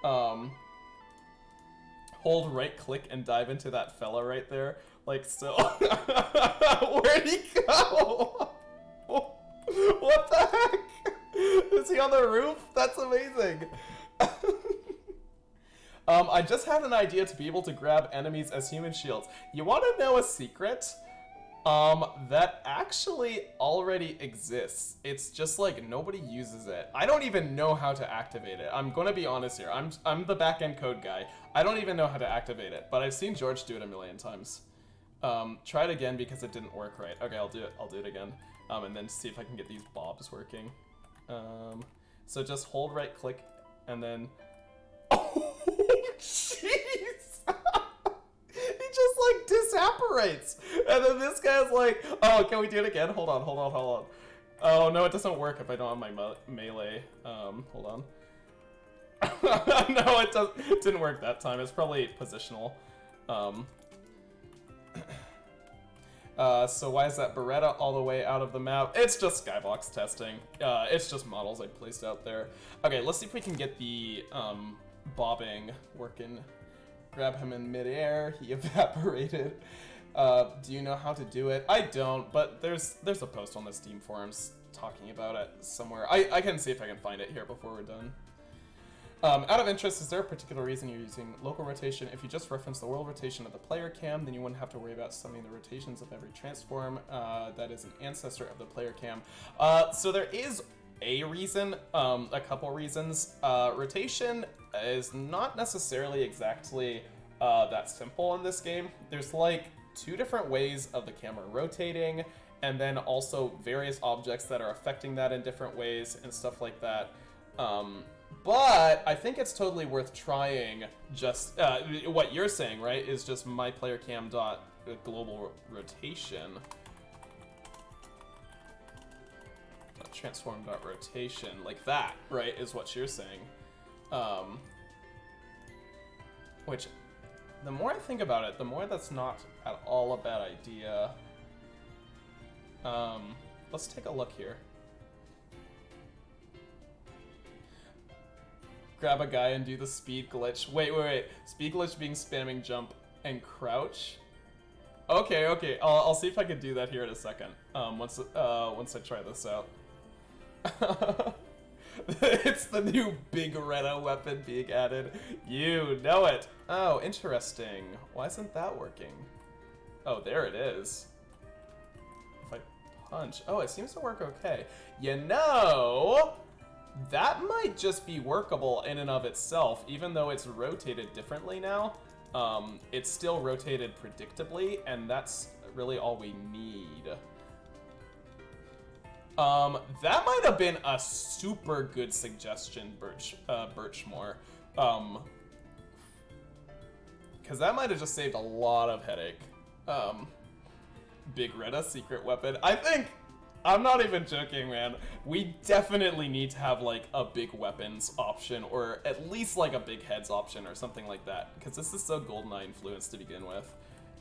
Hold right click and dive into that fella right there. Like so. Where'd he go? What the heck? Is he on the roof? That's amazing. I just had an idea to be able to grab enemies as human shields. You want to know a secret? That actually already exists. It's just like nobody uses it. I don't even know how to activate it. I'm gonna be honest here. I'm the back-end code guy. I don't even know how to activate it, but I've seen George do it a million times. Try it again because it didn't work right. Okay, I'll do it again. And then see if I can get these bobs working. So just hold right click and then oh jeez. He just like disapparates. And then this guy's like, oh, can we do it again? Hold on. Oh no, it doesn't work if I don't have my melee. Hold on. No, it didn't work that time. It's probably positional. So why is that Beretta all the way out of the map? It's just Skybox testing. It's just models I placed out there. Okay, let's see if we can get the bobbing working. Grab him in midair. He evaporated. Do you know how to do it? I don't, but there's a post on the Steam forums talking about it somewhere. I can see if I can find it here before we're done. Out of interest, is there a particular reason you're using local rotation? If you just reference the world rotation of the player cam, then you wouldn't have to worry about summoning the rotations of every transform that is an ancestor of the player cam. So there is a reason, a couple reasons. Rotation is not necessarily exactly that simple in this game. There's like 2 different ways of the camera rotating, and then also various objects that are affecting that in different ways and stuff like that. But I think it's totally worth trying. Just what you're saying, right, is just myplayercam dot global rotation. Transform dot rotation, like that, right, is what you're saying. Which, the more I think about it, the more that's not at all a bad idea. Let's take a look here. Grab a guy and do the speed glitch. Wait. Speed glitch being spamming jump and crouch. Okay. I'll see if I can do that here in a second. Once I try this out. It's the new big Retta weapon being added. You know it. Oh, interesting. Why isn't that working? Oh, there it is. If I punch. Oh, it seems to work okay. You know, that might just be workable in and of itself, even though it's rotated differently now. It's still rotated predictably, and that's really all we need. That might have been a super good suggestion, Birchmore. Because that might have just saved a lot of headache. Big Retta secret weapon. I think, I'm not even joking, man. We definitely need to have like a big weapons option, or at least like a big heads option or something like that. Because this is so GoldenEye influenced to begin with.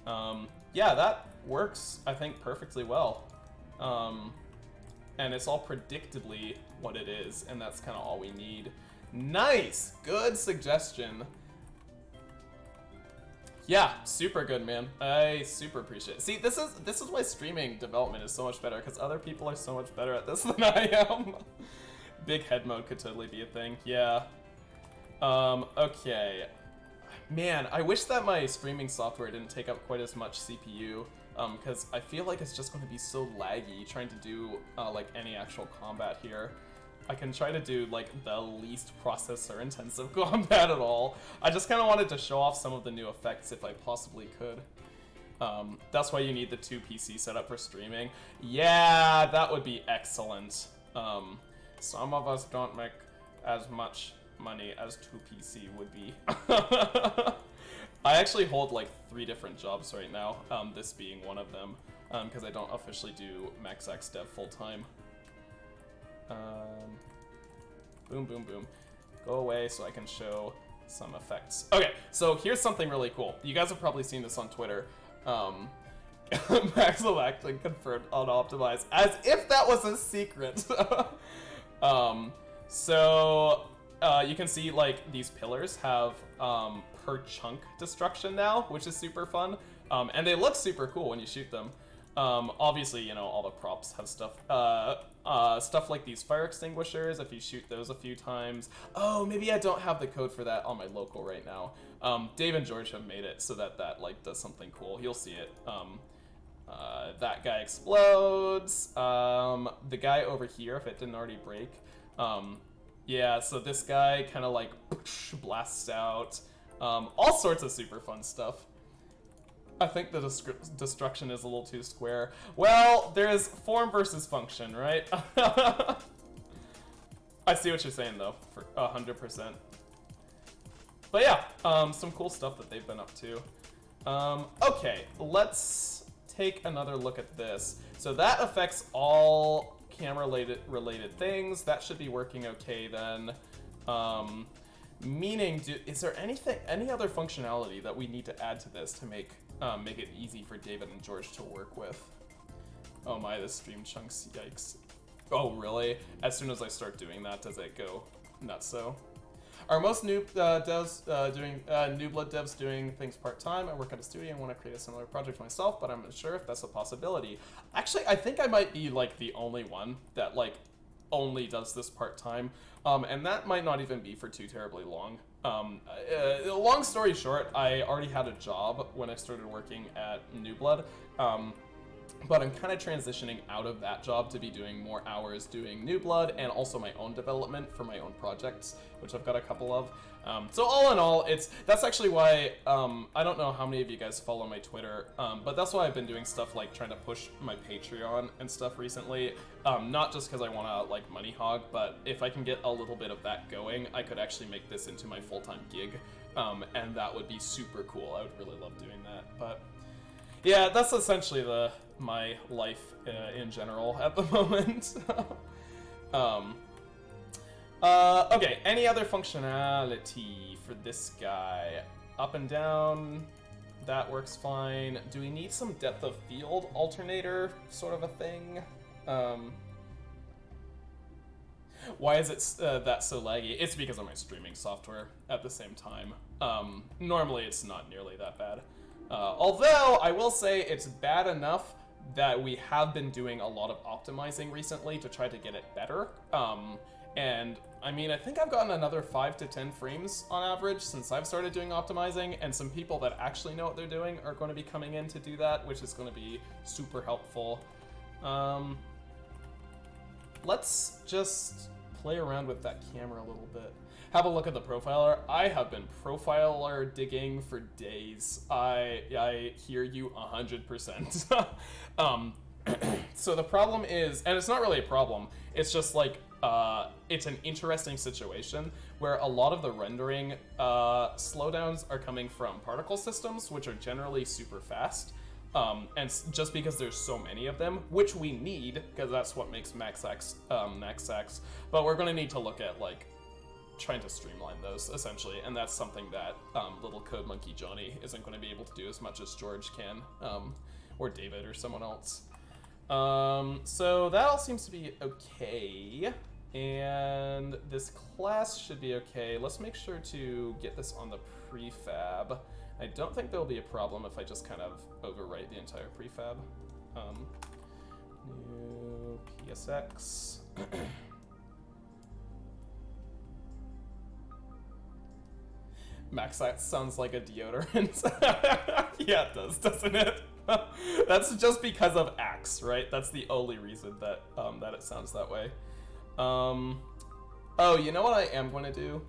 Yeah, that works, I think, perfectly well. And it's all predictably what it is, and that's kind of all we need. Nice! Good suggestion. Yeah, super good, man. I super appreciate it. See, this is why streaming development is so much better, because other people are so much better at this than I am. Big head mode could totally be a thing. Yeah. Okay. Man, I wish that my streaming software didn't take up quite as much CPU. Because I feel like it's just going to be so laggy trying to do like any actual combat here. I can try to do like the least processor intensive combat at all. I just kind of wanted to show off some of the new effects if I possibly could. That's why you need the 2 PC setup for streaming. Yeah, that would be excellent. Some of us don't make as much money as 2 PC would be. I actually hold like 3 different jobs right now, this being one of them, because I don't officially do MaxX Dev full-time. Boom, boom, boom. Go away so I can show some effects. Okay, so here's something really cool. You guys have probably seen this on Twitter. Maximum acting confirmed unoptimized, as if that was a secret. You can see like these pillars have per chunk destruction now, which is super fun. And they look super cool when you shoot them. Obviously, you know, all the props have stuff. Stuff like these fire extinguishers, if you shoot those a few times. Oh, maybe I don't have the code for that on my local right now. Dave and George have made it so that like does something cool. You'll see it. That guy explodes. The guy over here, if it didn't already break. Yeah, so this guy kind of like blasts out. All sorts of super fun stuff. I think the destruction is a little too square. Well, there's form versus function, right? I see what you're saying though, for 100%. But yeah, some cool stuff that they've been up to. Okay, let's take another look at this. So that affects all camera related things. That should be working okay then. Meaning, is there any other functionality that we need to add to this to make it easy for David and George to work with? Oh my, this stream chunks, yikes. Oh really? As soon as I start doing that, does it go nutso? Are most new blood devs doing things part-time? I work at a studio and want to create a similar project myself, but I'm not sure if that's a possibility. Actually, I think I might be like the only one that like only does this part-time, and that might not even be for too terribly long. Long story short, I already had a job when I started working at New Blood, but I'm kind of transitioning out of that job to be doing more hours doing New Blood and also my own development for my own projects, which I've got a couple of. So all in all, that's actually why, I don't know how many of you guys follow my Twitter, but that's why I've been doing stuff like trying to push my Patreon and stuff recently. Not just because I want to like money hog, but if I can get a little bit of that going, I could actually make this into my full-time gig, and that would be super cool. I would really love doing that, but yeah, that's essentially my life in general at the moment. Okay, any other functionality for this guy? Up and down, that works fine. Do we need some depth of field alternator sort of a thing? Why is it that so laggy? It's because of my streaming software at the same time. Normally it's not nearly that bad. Although, I will say it's bad enough that we have been doing a lot of optimizing recently to try to get it better. And I mean, I think I've gotten another 5 to 10 frames on average since I've started doing optimizing, and some people that actually know what they're doing are going to be coming in to do that, which is going to be super helpful. Let's just play around with that camera a little bit. Have a look at the profiler. I have been profiler digging for days. I hear you 100%. So the problem is, and it's not really a problem, it's just like, it's an interesting situation where a lot of the rendering slowdowns are coming from particle systems, which are generally super fast. And just because there's so many of them, which we need, because that's what makes MaxX MaxX, but we're gonna need to look at like trying to streamline those essentially, and that's something that little Code Monkey Johnny isn't going to be able to do as much as George can, or David or someone else. So that all seems to be okay, and this class should be okay. Let's make sure to get this on the prefab. I don't think there'll be a problem if I just kind of overwrite the entire prefab. New PSX. Max, that sounds like a deodorant. Yeah, it does, doesn't it? That's just because of Axe, right? That's the only reason that that it sounds that way. Oh, you know what I am going to do?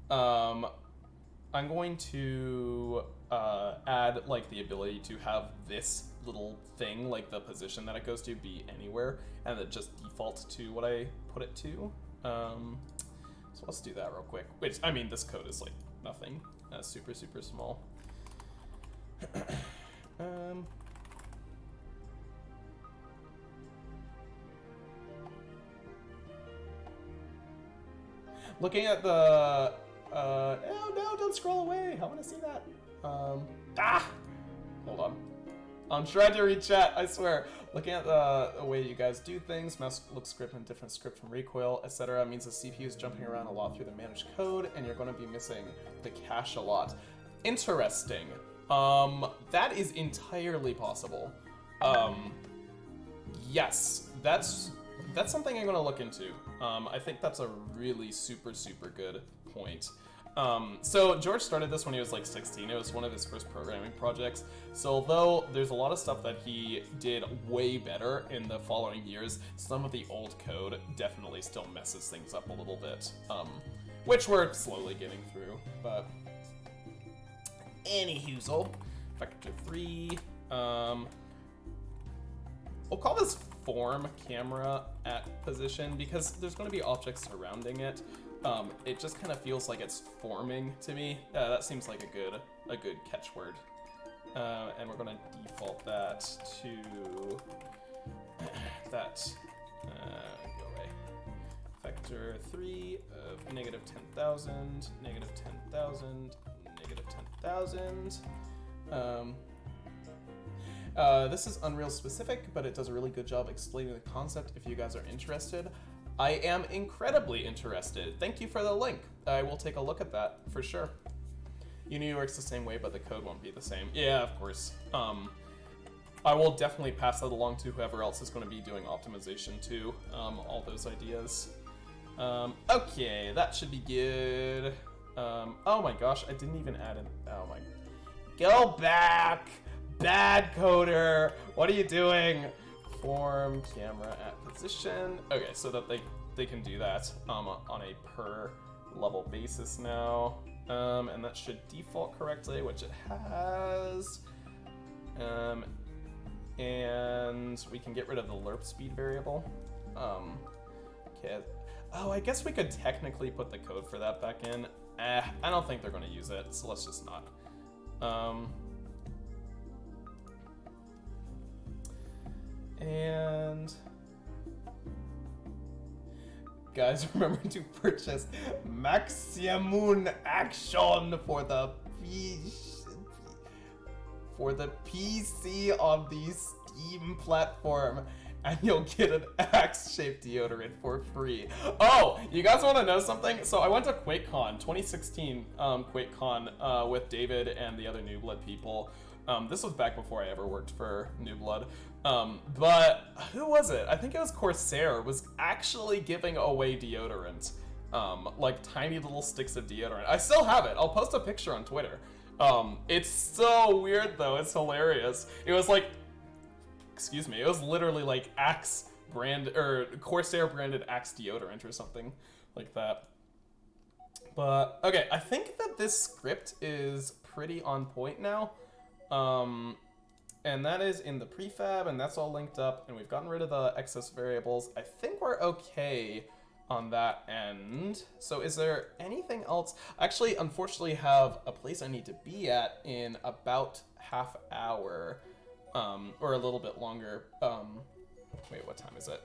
I'm going to add like the ability to have this little thing, like the position that it goes to, be anywhere, and it just default to what I put it to. So let's do that real quick. Which, I mean, this code is like nothing. Super, super small. Looking at the, oh no, don't scroll away. I want to see that. Hold on. I'm trying to read chat, I swear. Looking at the way you guys do things, mouse looks script and different script from recoil, etc. means the CPU is jumping around a lot through the managed code, and you're going to be missing the cache a lot. Interesting. That is entirely possible. Yes, that's something I'm going to look into. I think that's a really super good point. So George started this when he was like 16. It was one of his first programming projects. So although there's a lot of stuff that he did way better in the following years, some of the old code definitely still messes things up a little bit, which we're slowly getting through. But anyhoozle, Vector 3. We'll call this form camera at position because there's going to be objects surrounding it. It just kind of feels like it's forming to me. That seems like a good catchword. And we're going to default that to that. Go away. Vector 3 of negative 10,000, negative 10,000, negative 10,000. This is Unreal specific, but it does a really good job explaining the concept if you guys are interested. I am incredibly interested. Thank you for the link. I will take a look at that for sure. Unity works the same way, but the code won't be the same. Yeah, of course. I will definitely pass that along to whoever else is going to be doing optimization too. All those ideas. Okay, that should be good. Oh my gosh, I didn't even add in. Oh my. Go back! Bad coder! What are you doing? Form camera at position. Okay, so that they can do that on a per level basis now. And that should default correctly, which it has. And we can get rid of the lerp speed variable. Okay. Oh, I guess we could technically put the code for that back in. I don't think they're going to use it, so let's just not. And guys, remember to purchase Maximum Action for the PC on the Steam platform, and you'll get an axe-shaped deodorant for free. Oh, you guys want to know something? So I went to QuakeCon, 2016 QuakeCon with David and the other New Blood people. This was back before I ever worked for New Blood. But who was it? I think it was Corsair was actually giving away deodorant. Like tiny little sticks of deodorant. I still have it. I'll post a picture on Twitter. It's so weird though. It's hilarious. It was like, excuse me, it was literally like Axe brand or Corsair branded Axe deodorant or something like that. But okay, I think that this script is pretty on point now. And that is in the prefab, and that's all linked up, and we've gotten rid of the excess variables. I think we're okay on that end. So is there anything else? I actually, unfortunately, have a place I need to be at in about half hour, or a little bit longer. Wait, what time is it?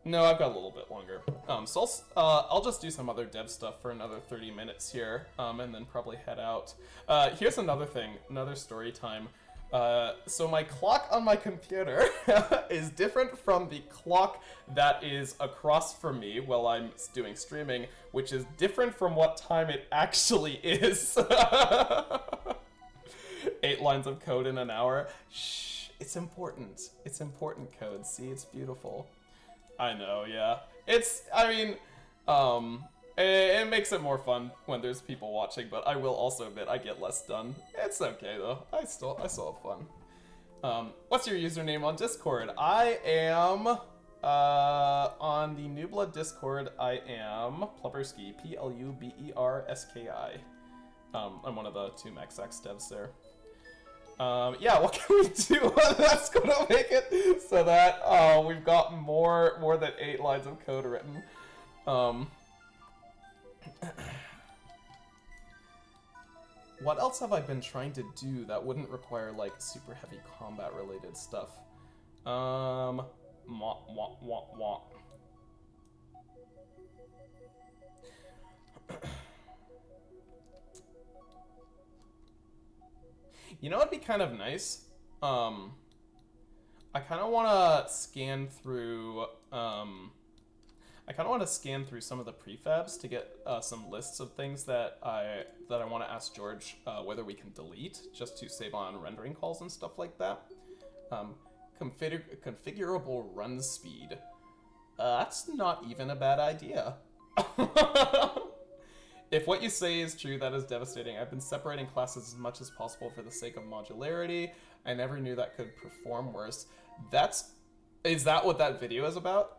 No, I've got a little bit longer. So I'll just do some other dev stuff for another 30 minutes here, and then probably head out. Here's another thing, another story time. So my clock on my computer is different from the clock that is across from me while I'm doing streaming, which is different from what time it actually is. 8 lines of code in an hour. Shh, it's important. It's important code. See, it's beautiful. I know, yeah. I mean, it makes it more fun when there's people watching, but I will also admit I get less done. It's okay though. I still have fun. What's your username on Discord? I am on the New Blood Discord. I am Pluberski, Pluberski. I'm one of the 2MaxX devs there. Yeah, what can we do that's gonna make it so that we've got more than 8 lines of code written? What else have I been trying to do that wouldn't require like super heavy combat related stuff? You know what'd be kind of nice? I kind of want to scan through. I kind of want to scan through some of the prefabs to get some lists of things that I want to ask George whether we can delete, just to save on rendering calls and stuff like that. Configurable run speed. That's not even a bad idea. If what you say is true, that is devastating. I've been separating classes as much as possible for the sake of modularity. I never knew that could perform worse. Is that what that video is about?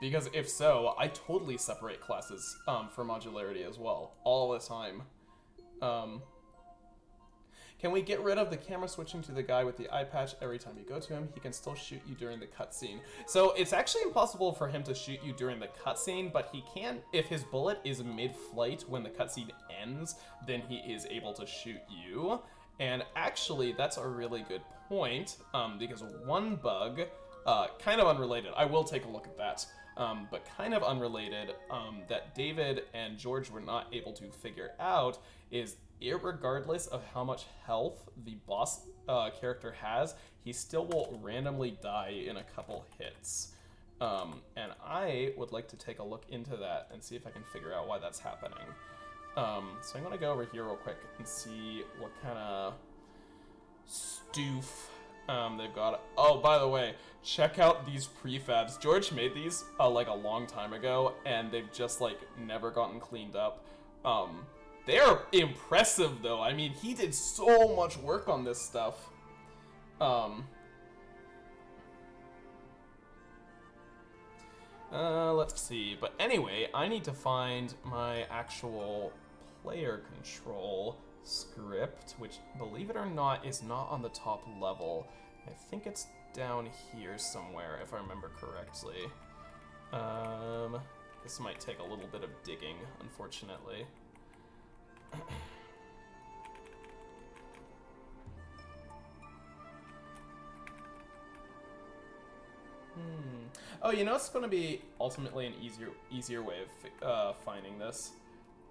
Because if so, I totally separate classes for modularity as well, all the time. Can we get rid of the camera switching to the guy with the eye patch every time you go to him? He can still shoot you during the cutscene. So it's actually impossible for him to shoot you during the cutscene, but he can, if his bullet is mid-flight when the cutscene ends, then he is able to shoot you. And actually, that's a really good point, because one bug, kind of unrelated, I will take a look at that, but kind of unrelated, that David and George were not able to figure out is, irregardless of how much health the boss character has, he still will randomly die in a couple hits. And I would like to take a look into that and see if I can figure out why that's happening. So I'm gonna go over here real quick and see what kind of stoof they've got. Oh, by the way, check out these prefabs. George made these like a long time ago, and they've just like never gotten cleaned up. They're impressive though. I mean, he did so much work on this stuff. Let's see. But anyway, I need to find my actual player control script, which, believe it or not, is not on the top level. I think it's down here somewhere, if I remember correctly. This might take a little bit of digging, unfortunately. Oh, you know it's going to be ultimately an easier way of finding this.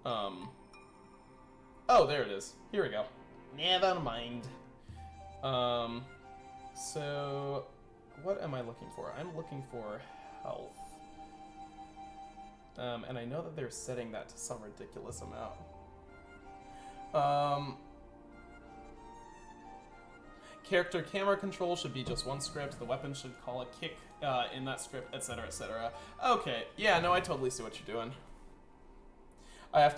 Oh, there it is. Here we go. Never mind. So what am I looking for? I'm looking for health. And I know that they're setting that to some ridiculous amount. Character camera control should be just one script. The weapon should call a kick in that script, etc., etc. Okay, yeah, no, I totally see what you're doing. I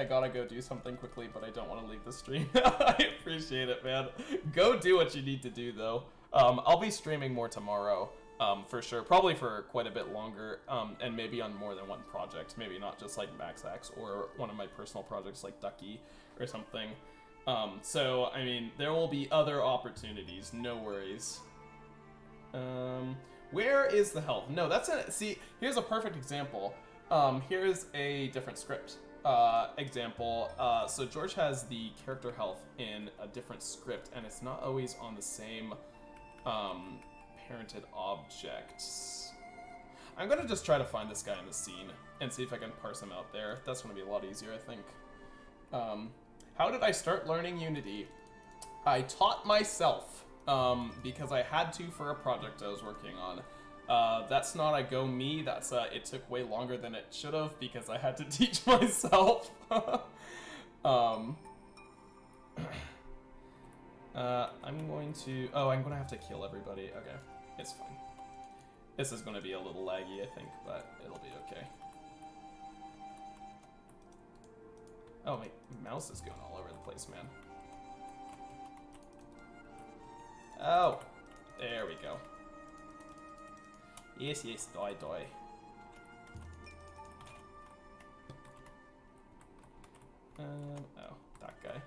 gotta go do something quickly, but I don't want to leave the stream. I appreciate it, man. Go do what you need to do, though. I'll be streaming more tomorrow, for sure. Probably for quite a bit longer, and maybe on more than one project. Maybe not just like Max Axe or one of my personal projects like Ducky or something. So, I mean, there will be other opportunities, no worries. Where is the health? No, see, here's a perfect example. Here's a different script, example. So George has the character health in a different script, and it's not always on the same, parented objects. I'm gonna just try to find this guy in the scene and see if I can parse him out there. That's gonna be a lot easier, I think. How did I start learning Unity? I taught myself, because I had to for a project I was working on. That's not a go me, that's it took way longer than it should have because I had to teach myself. I'm gonna have to kill everybody. Okay, it's fine. This is gonna be a little laggy, I think, but it'll be okay. Oh, my mouse is going all over the place, man. Oh, there we go. Yes, yes, die, die. Oh, that guy.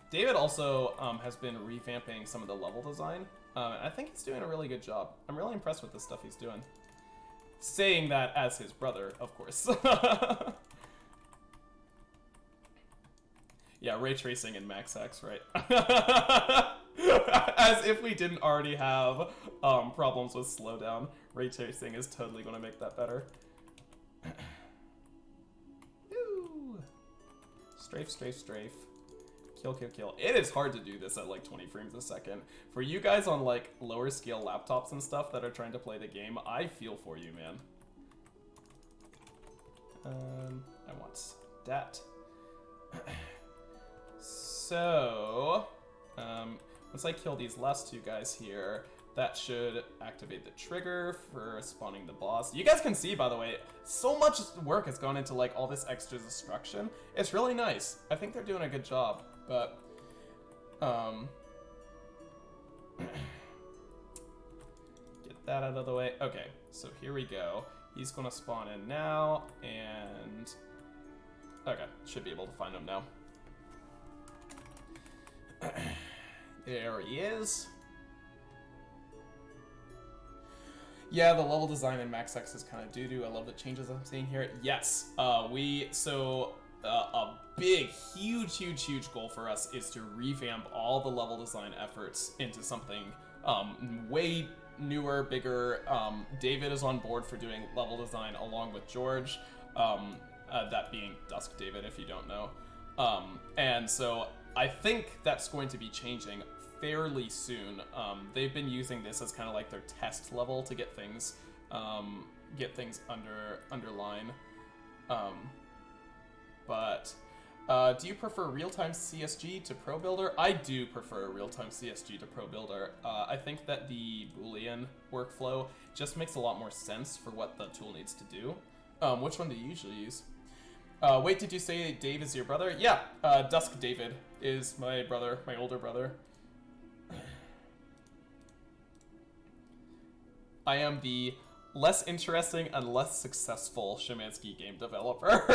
David also has been revamping some of the level design. And I think he's doing a really good job. I'm really impressed with the stuff he's doing. Saying that as his brother, of course. Yeah, ray tracing in Max X, right? As if we didn't already have problems with slowdown. Ray tracing is totally going to make that better. Woo! Strafe, strafe, strafe. Kill, kill, kill. It is hard to do this at like 20 frames a second. For you guys on like lower scale laptops and stuff that are trying to play the game, I feel for you, man. I want that. So, once I kill these last two guys here, that should activate the trigger for spawning the boss. You guys can see, by the way, so much work has gone into like all this extra destruction. It's really nice. I think they're doing a good job, but get that out of the way. Okay, so here we go. He's gonna spawn in now, and okay, should be able to find him now. There he is. Yeah, the level design in Max X is kind of doo-doo. I love the changes I'm seeing here. Yes, a big, huge goal for us is to revamp all the level design efforts into something way newer, bigger. David is on board for doing level design along with George, that being Dusk David, if you don't know. And so I think that's going to be changing fairly soon. They've been using this as kind of like their test level to get things underline. Do you prefer real-time CSG to Pro Builder? I do prefer real-time CSG to Pro Builder. I think that the Boolean workflow just makes a lot more sense for what the tool needs to do. Which one do you usually use? Wait, did you say Dave is your brother? Yeah, Dusk David is my brother, my older brother. I am the less interesting and less successful Szymanski game developer.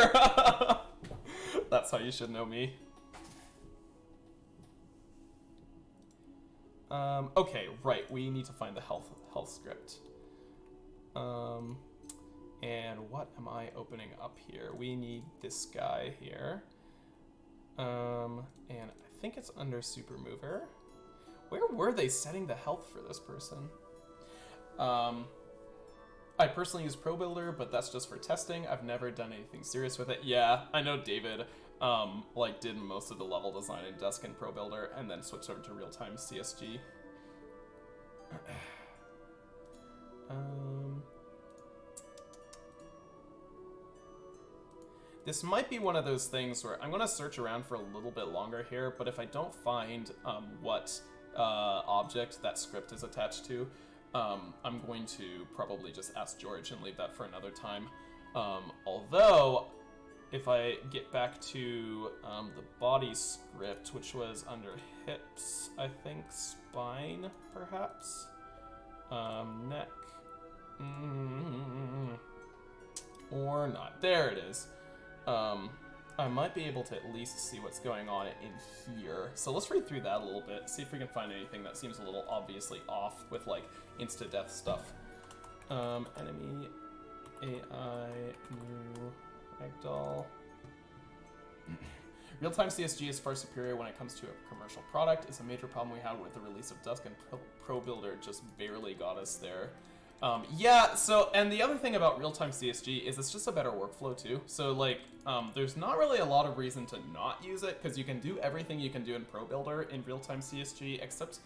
That's how you should know me. Okay, right, we need to find the health script. And what am I opening up here? We need this guy here. And I think it's under Super Mover. Where were they setting the health for this person? I personally use Pro Builder, but that's just for testing. I've never done anything serious with it. Yeah, I know David like did most of the level design in Dusk and Pro Builder, and then switched over to real-time CSG. This might be one of those things where I'm going to search around for a little bit longer here, but if I don't find what object that script is attached to, I'm going to probably just ask George and leave that for another time. Although, if I get back to the body script, which was under hips, I think, spine, perhaps? Neck. Or not. There it is. I might be able to at least see what's going on in here. So let's read through that a little bit, see if we can find anything that seems a little obviously off with like insta-death stuff. Enemy, AI, new, ragdoll. Real-time CSG is far superior when it comes to a commercial product. It's a major problem we had with the release of Dusk, and Pro Builder just barely got us there. Yeah, so, and the other thing about real-time CSG is it's just a better workflow too. So like, there's not really a lot of reason to not use it, because you can do everything you can do in Pro Builder in real-time CSG, except,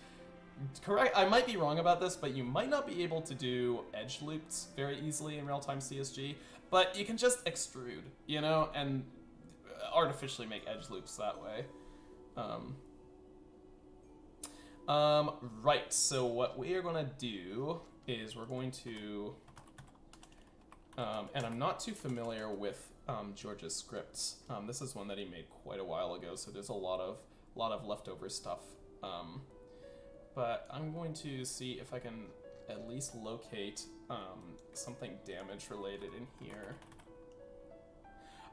correct, I might be wrong about this, but you might not be able to do edge loops very easily in real-time CSG, but you can just extrude, you know, and artificially make edge loops that way. Right, so what we are gonna do is we're going to, and I'm not too familiar with George's scripts. This is one that he made quite a while ago, so there's a lot of leftover stuff. But I'm going to see if I can at least locate something damage related in here.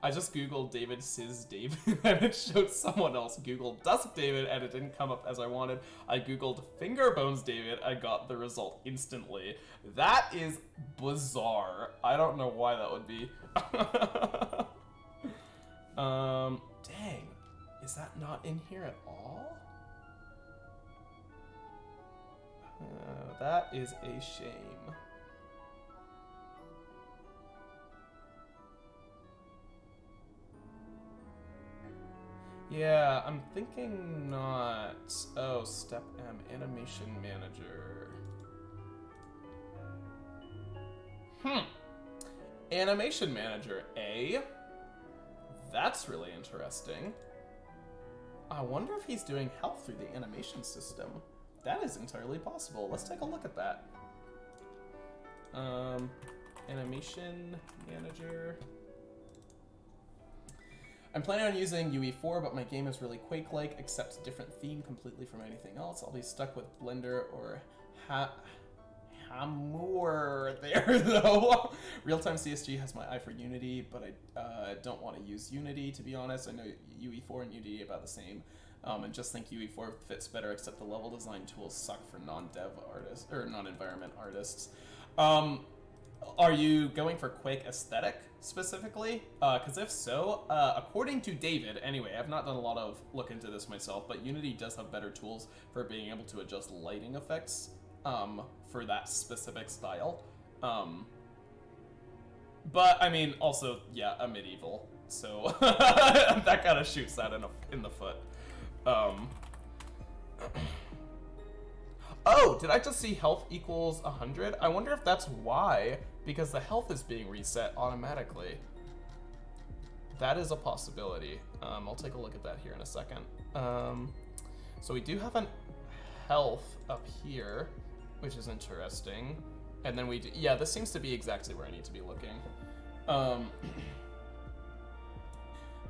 I just googled David Sizz David and it showed someone else googled Dusk David and it didn't come up as I wanted. I googled Finger Bones David, I got the result instantly. That is bizarre. I don't know why that would be. Dang, is that not in here at all? That is a shame. Yeah, I'm thinking not. Oh, step M, animation manager. Animation manager, eh? That's really interesting. I wonder if he's doing health through the animation system. That is entirely possible. Let's take a look at that. Animation manager. I'm planning on using UE4, but my game is really Quake-like, except a different theme completely from anything else. I'll be stuck with Blender or Hamur there, though. Real-time CSG has my eye for Unity, but I don't want to use Unity, to be honest. I know UE4 and Unity are about the same, and just think UE4 fits better, except the level design tools suck for non-dev artists, or non-environment artists. Are you going for Quake aesthetic, specifically? Because if so, according to David, anyway, I've not done a lot of look into this myself, but Unity does have better tools for being able to adjust lighting effects for that specific style. But, I mean, also, yeah, a medieval, so that kind of shoots that in the foot. Oh, did I just see health equals 100? I wonder if that's why, because the health is being reset automatically. That is a possibility. I'll take a look at that here in a second. So we do have an health up here, which is interesting. And then we do, yeah, this seems to be exactly where I need to be looking.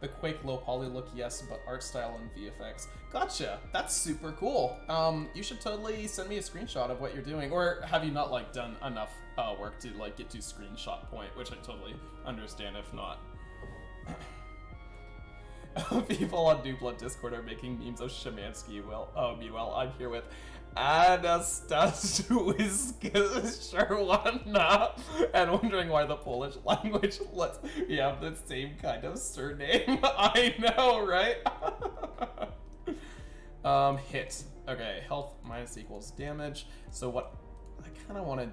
The Quake low poly look, yes, but art style and VFX. Gotcha. That's super cool. You should totally send me a screenshot of what you're doing, or have you not like done enough work to like get to screenshot point, which I totally understand if not. People on Dupla Discord are making memes of Szymanski. Well, meanwhile, I'm here with Anastasiuszczyszczerwana and wondering why the Polish language lets me have the same kind of surname. I know, right? Hit. Okay, health minus equals damage. So what I kind of want to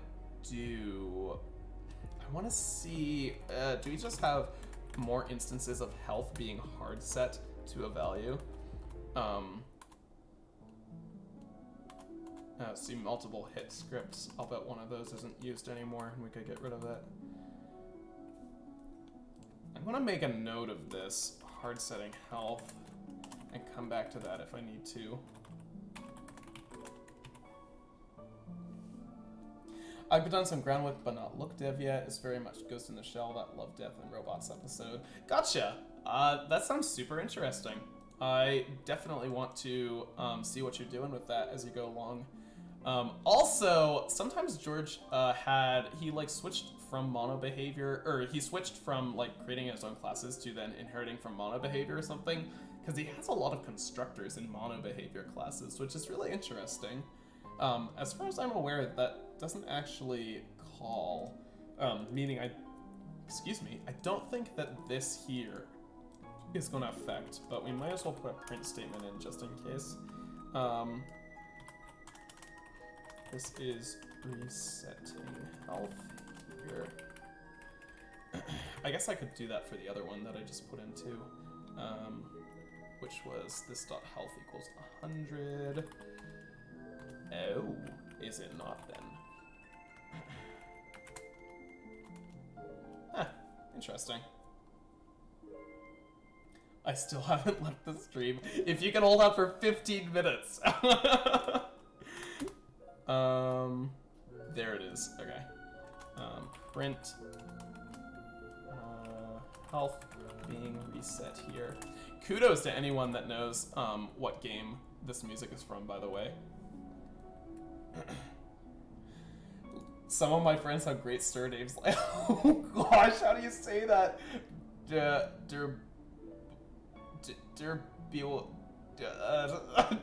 do, I want to see, do we just have more instances of health being hard set to a value? See multiple hit scripts. I'll bet one of those isn't used anymore and we could get rid of it. I'm gonna make a note of this, hard setting health, and come back to that if I need to. I've done some groundwork but not look dev yet. It's very much Ghost in the Shell, that Love, Death, and Robots episode. Gotcha! That sounds super interesting. I definitely want to see what you're doing with that as you go along. Also, sometimes George he like switched from mono behavior, or he switched from like creating his own classes to then inheriting from mono behavior or something, because he has a lot of constructors in mono behavior classes, which is really interesting. As far as I'm aware, that doesn't actually call, meaning I don't think that this here is going to affect, but we might as well put a print statement in just in case. This is resetting health here. I guess I could do that for the other one that I just put in too, which was this dot health equals 100. Oh, is it not then? Huh, interesting. I still haven't left the stream. If you can hold out for 15 minutes. There it is. Okay. Print health being reset here. Kudos to anyone that knows what game this music is from, by the way. Some of my friends have great surnames. Like, oh gosh, how do you say that?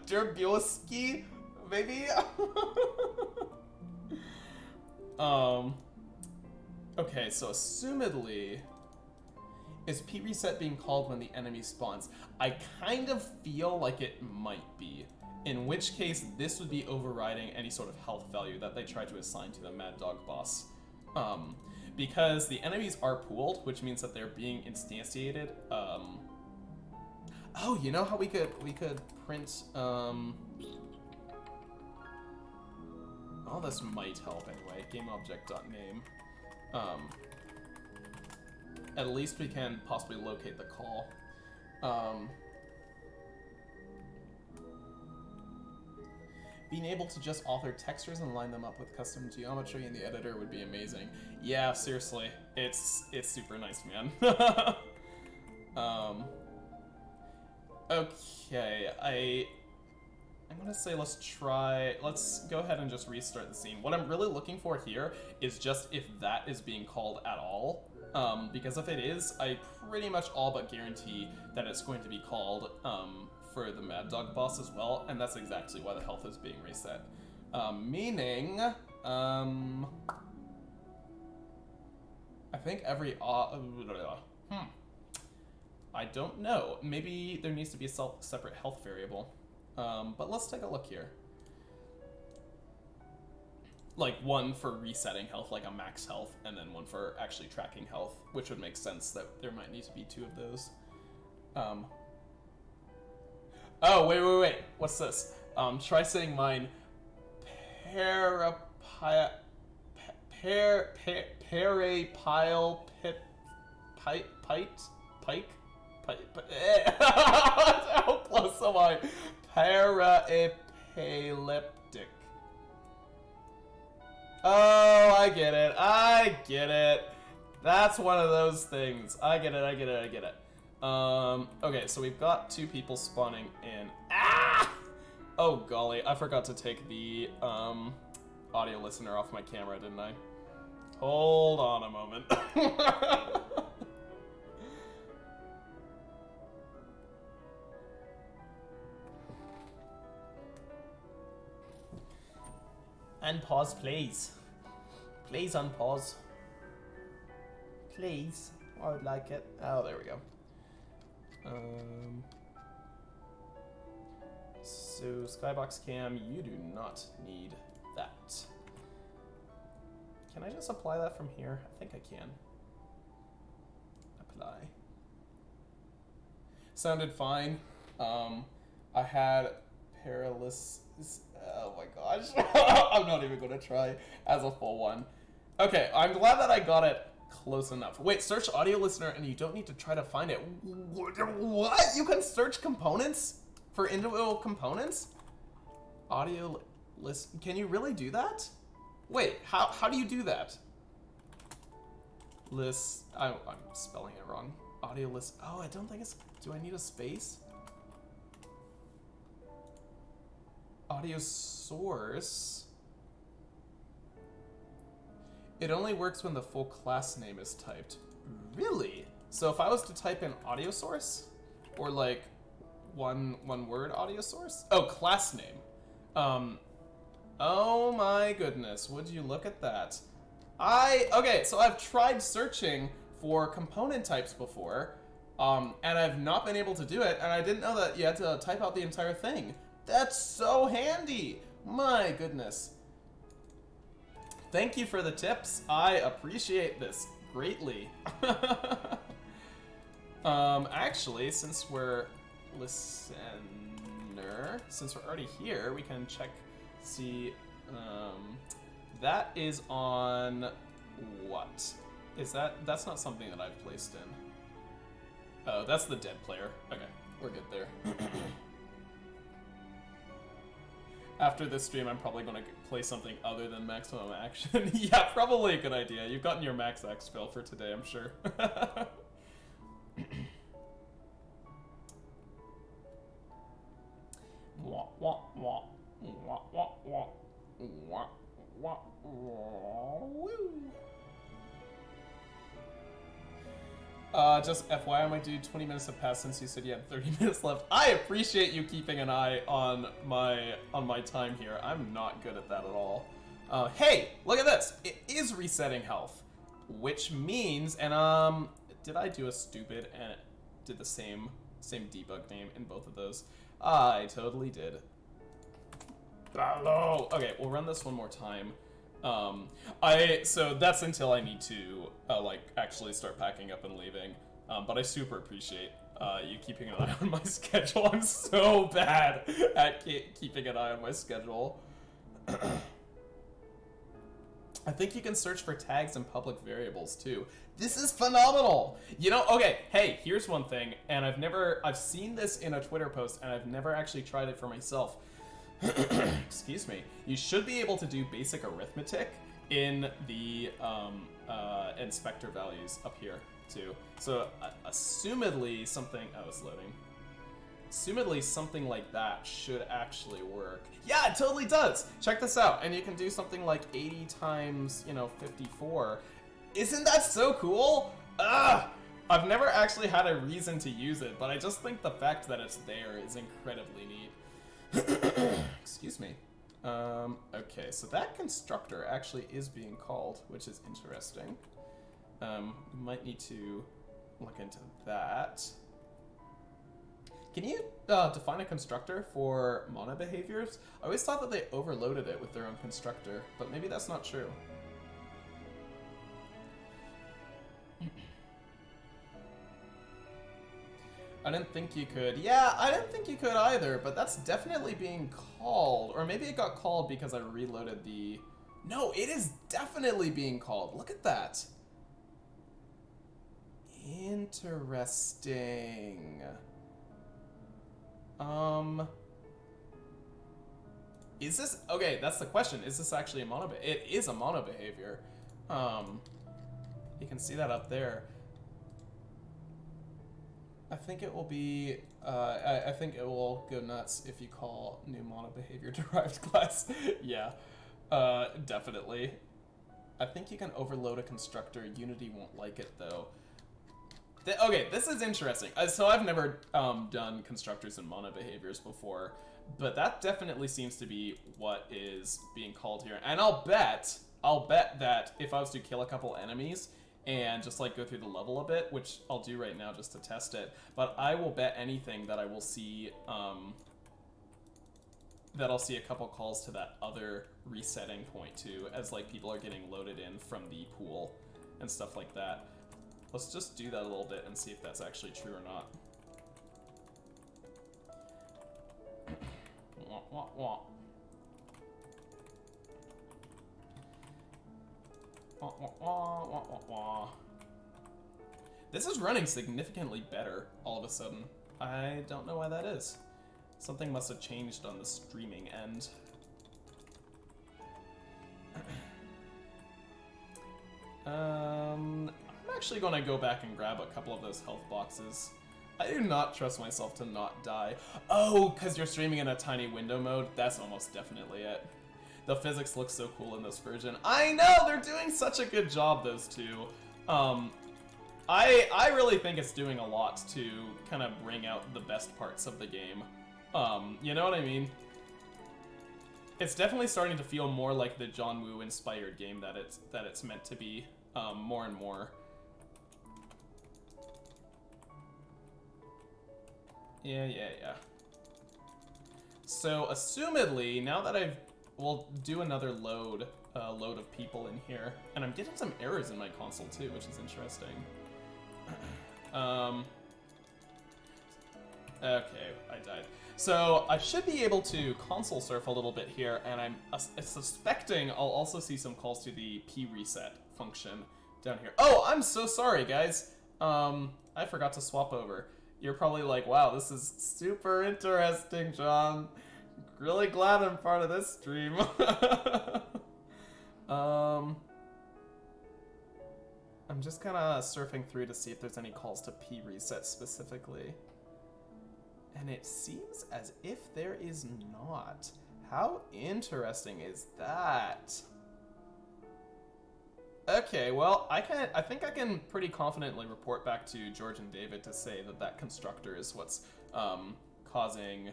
Derbielski, maybe? Okay, so assumedly, is P-Reset being called when the enemy spawns? I kind of feel like it might be, in which case this would be overriding any sort of health value that they try to assign to the Mad Dog boss. Because the enemies are pooled, which means that they're being instantiated. Oh, you know how we could print, oh, this might help anyway. GameObject.name. At least we can possibly locate the call. Being able to just author textures and line them up with custom geometry in the editor would be amazing. Yeah, seriously, it's super nice, man. Okay, I'm gonna say let's go ahead and just restart the scene. What I'm really looking for here is just if that is being called at all. Because if it is, I pretty much all but guarantee that it's going to be called, for the Mad Dog boss as well, and that's exactly why the health is being reset. Meaning, I think every, I don't know. Maybe there needs to be a separate health variable. But let's take a look here. Like one for resetting health, like a max health, and then one for actually tracking health, which would make sense that there might need to be two of those. Oh, wait. What's this? Try saying mine. Parapile pike? How close am I? Paraepileptic. Oh, I get it. That's one of those things. I get it. Okay, so we've got two people spawning in. Ah! Oh, golly, I forgot to take the, audio listener off my camera, didn't I? Hold on a moment. Unpause, please. Please unpause. Please. I would like it. Oh, there we go. So Skybox cam, you do not need that. Can I just apply that from here? I think I can. Apply. Sounded fine. I had paralysis. Oh my gosh. I'm not even gonna try as a full one. Okay, I'm glad that I got it close enough. Wait, search audio listener and you don't need to try to find it. What? You can search components for individual components? Audio list. Can you really do that? Wait, how do you do that? List. I'm spelling it wrong. Audio list. Oh, I don't think it's. Do I need a space? Audio source. It only works when the full class name is typed. Really? So if I was to type in audio source, or like one word audio source? Oh, class name. Oh my goodness, would you look at that? Okay, so I've tried searching for component types before, and I've not been able to do it, and I didn't know that you had to type out the entire thing. That's so handy! My goodness. Thank you for the tips. I appreciate this greatly. Actually, since we're since we're already here, we can check, see, that is on what? Is that's not something that I've placed in. Oh, that's the dead player. Okay, we're good there. After this stream, I'm probably going to play something other than Maximum Action. Yeah, probably a good idea. You've gotten your Max X fill for today, I'm sure. Wah, wah, wah. Wah, wah, wah. Wah, wah, wah. Woo. Just FYI, my dude, 20 minutes have passed since you said you had 30 minutes left. I appreciate you keeping an eye on my time here. I'm not good at that at all. Hey, look at this. It is resetting health, which means, and did I do a stupid and it did the same debug name in both of those? I totally did. Hello. Okay, we'll run this one more time. So that's until I need to, like, actually start packing up and leaving. But I super appreciate, you keeping an eye on my schedule. I'm so bad at keeping an eye on my schedule. I think you can search for tags in public variables too. This is phenomenal! You know, okay, hey, here's one thing, and I've seen this in a Twitter post, and I've never actually tried it for myself. Excuse me. You should be able to do basic arithmetic in the inspector values up here too. So, assumedly something, oh, it's loading. Assumedly something like that should actually work. Yeah, it totally does! Check this out, and you can do something like 80 times, 54. Isn't that so cool? Ugh! I've never actually had a reason to use it, but I just think the fact that it's there is incredibly neat. Excuse me. Okay, so that constructor actually is being called, which is interesting. We might need to look into that. Can you define a constructor for mono behaviors? I always thought that they overloaded it with their own constructor, but maybe that's not true. I didn't think you could. Yeah, I didn't think you could either, but that's definitely being called. Or maybe it got called because I reloaded the... No, it is definitely being called. Look at that. Interesting. Is this... Okay, that's the question. Is this actually a mono... It is a mono behavior. You can see that up there. I think it will be, I think it will go nuts if you call new mono behavior derived class. Yeah, definitely. I think you can overload a constructor. Unity won't like it though. Okay, this is interesting. So I've never done constructors and mono behaviors before, but that definitely seems to be what is being called here. And I'll bet that if I was to kill a couple enemies, and just like go through the level a bit, which I'll do right now just to test it. But I will bet anything that I will see, that I'll see a couple calls to that other resetting point too, as like people are getting loaded in from the pool and stuff like that. Let's just do that a little bit and see if that's actually true or not. Wah, wah, wah. This is running significantly better all of a sudden. I don't know why that is. Something must have changed on the streaming end. I'm actually going to go back and grab a couple of those health boxes. I do not trust myself to not die. Oh, because you're streaming in a tiny window mode? That's almost definitely it. The physics looks so cool in this version. I know! They're doing such a good job, those two. I really think it's doing a lot to kind of bring out the best parts of the game. You know what I mean? It's definitely starting to feel more like the John Woo-inspired game that it's meant to be, more and more. Yeah. So, assumedly, now that we'll do another load of people in here, and I'm getting some errors in my console too, which is interesting. Okay, I died. So I should be able to console surf a little bit here, and I'm suspecting I'll also see some calls to the P reset function down here. Oh, I'm so sorry, guys. I forgot to swap over. You're probably like, wow, this is super interesting, John. Really glad I'm part of this stream. I'm just kind of surfing through to see if there's any calls to P reset specifically. And it seems as if there is not. How interesting is that? Okay, well, I think I can pretty confidently report back to George and David to say that that constructor is what's causing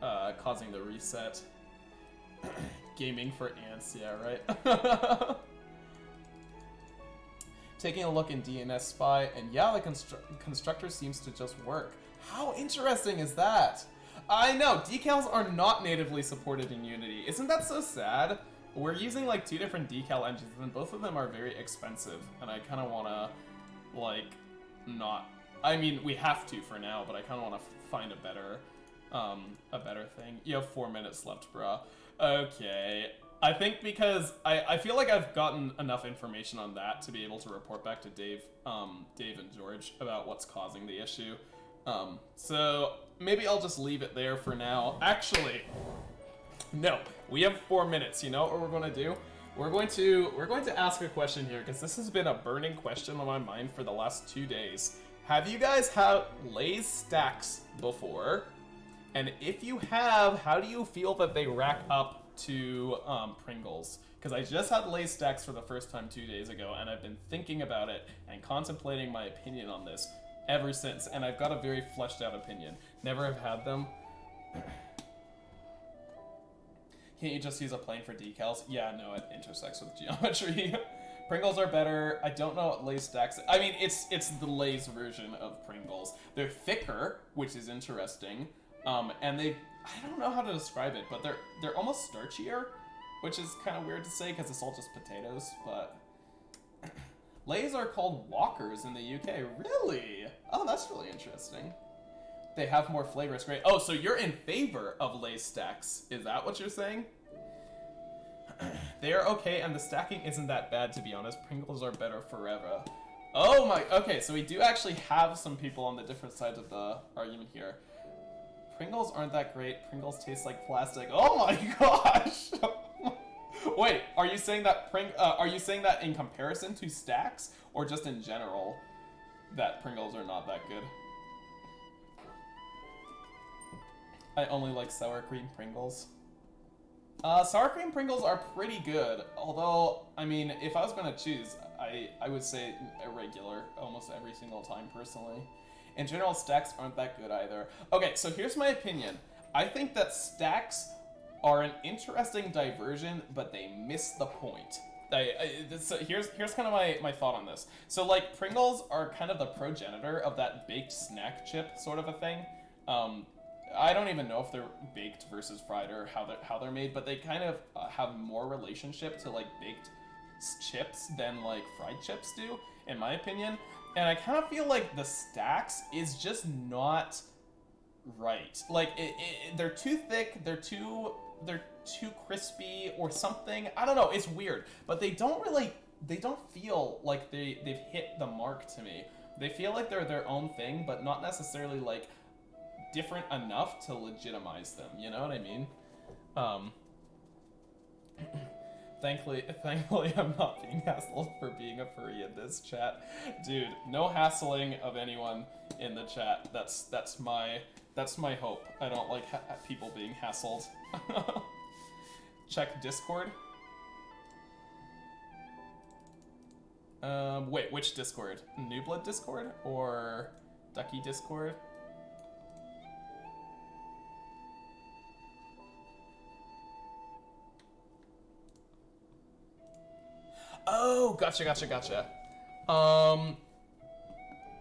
the reset. Gaming for ants, yeah, right? Taking a look in DNS Spy, and yeah, the constructor seems to just work. How interesting is that? I know, decals are not natively supported in Unity. Isn't that so sad? We're using like 2 different decal engines, and both of them are very expensive, and I kind of want to, like, not I mean, we have to for now, but I kind of want to find a better thing. You have 4 minutes left, bruh. Okay. I think because I feel like I've gotten enough information on that to be able to report back to Dave and George about what's causing the issue. So maybe I'll just leave it there for now. Actually, no, we have 4 minutes. You know what we're going to do? We're going to ask a question here because this has been a burning question on my mind for the last 2 days. Have you guys had Lay's stacks before? And if you have, how do you feel that they rack up to Pringles? Because I just had Lay's stacks for the first time 2 days ago, and I've been thinking about it and contemplating my opinion on this ever since, and I've got a very fleshed out opinion. Never have had them. Can't you just use a plane for decals? Yeah, no, it intersects with geometry. Pringles are better. I don't know what Lay's stacks... I mean, it's the Lay's version of Pringles. They're thicker, which is interesting. And they... I don't know how to describe it, but they're almost starchier, which is kind of weird to say because it's all just potatoes, but... Lay's are called Walkers in the UK. Really? Oh, that's really interesting. They have more flavor. It's great. Oh, so you're in favor of Lay's stacks. Is that what you're saying? They are okay, and the stacking isn't that bad, to be honest. Pringles are better forever. Oh my... Okay, so we do actually have some people on the different sides of the argument here. Pringles aren't that great. Pringles taste like plastic. Oh my gosh! Wait, are you saying that are you saying that in comparison to stacks, or just in general that Pringles are not that good? I only like sour cream Pringles. Sour cream Pringles are pretty good, although, I mean, if I was gonna choose, I would say irregular almost every single time, personally. In general, stacks aren't that good either. Okay, so here's my opinion. I think that stacks are an interesting diversion, but they miss the point. So here's kind of my thought on this. So, like, Pringles are kind of the progenitor of that baked snack chip sort of a thing. I don't even know if they're baked versus fried or how they're made, but they kind of have more relationship to like baked chips than like fried chips do, in my opinion. And I kind of feel like the stacks is just not right. Like they're too thick, they're too crispy or something. I don't know. It's weird, but they don't feel like they've hit the mark to me. They feel like they're their own thing, but not necessarily like different enough to legitimize them, you know what I mean? Thankfully, I'm not being hassled for being a furry in this chat. Dude, no hassling of anyone in the chat. That's my hope. I don't like people being hassled. Check Discord. Wait, which Discord? New Blood Discord or Ducky Discord? Oh, gotcha.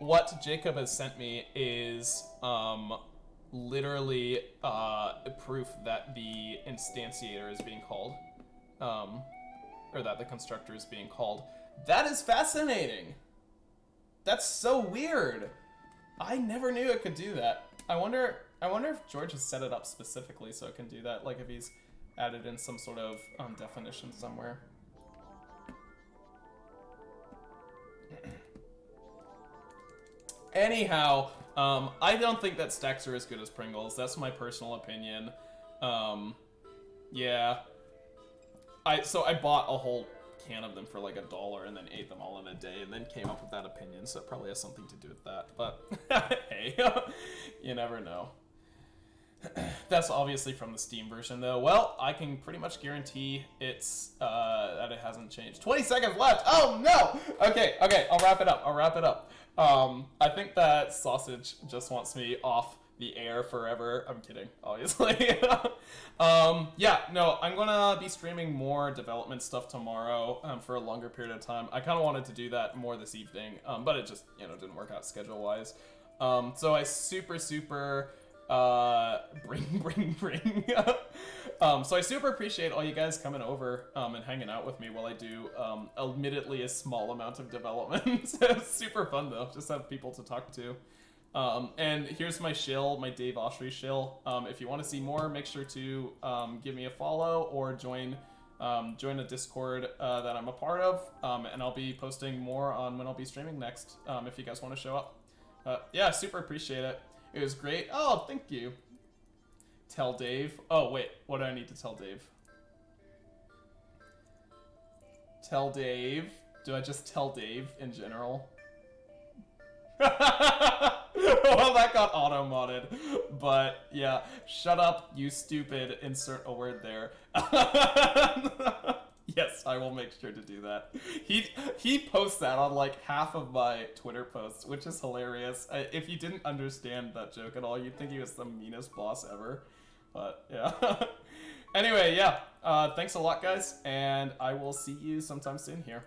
What Jacob has sent me is literally proof that the instantiator is being called, or that the constructor is being called. That is fascinating. That's so weird. I never knew it could do that. I wonder if George has set it up specifically so it can do that. Like if he's added in some sort of definition somewhere. Anyhow, I don't think that stacks are as good as Pringles. That's my personal opinion. Yeah. So I bought a whole can of them for like $1 and then ate them all in a day and then came up with that opinion, so it probably has something to do with that. But hey, you never know. That's obviously from the Steam version, though. Well, I can pretty much guarantee it's that it hasn't changed. 20 seconds left. Oh no. Okay. I'll wrap it up. I think that Sausage just wants me off the air forever. I'm kidding, obviously. Yeah, no, I'm gonna be streaming more development stuff tomorrow for a longer period of time. I kind of wanted to do that more this evening, but it just didn't work out schedule-wise. So I super Bring. So I super appreciate all you guys coming over and hanging out with me while I do admittedly a small amount of development. It's super fun though, just have people to talk to. And here's my shill, my Dave Oshry shill. If you want to see more, make sure to give me a follow or join a Discord that I'm a part of, and I'll be posting more on when I'll be streaming next, if you guys want to show up. Yeah, super appreciate it. It was great. Oh, thank you. Tell Dave. Oh, wait. What do I need to tell Dave? Tell Dave. Do I just tell Dave in general? Well, that got auto-modded. But, yeah. Shut up, you stupid. Insert a word there. Yes, I will make sure to do that. He posts that on like half of my Twitter posts, which is hilarious. If you didn't understand that joke at all, you'd think he was the meanest boss ever. But yeah. Anyway, yeah. Thanks a lot, guys, and I will see you sometime soon here.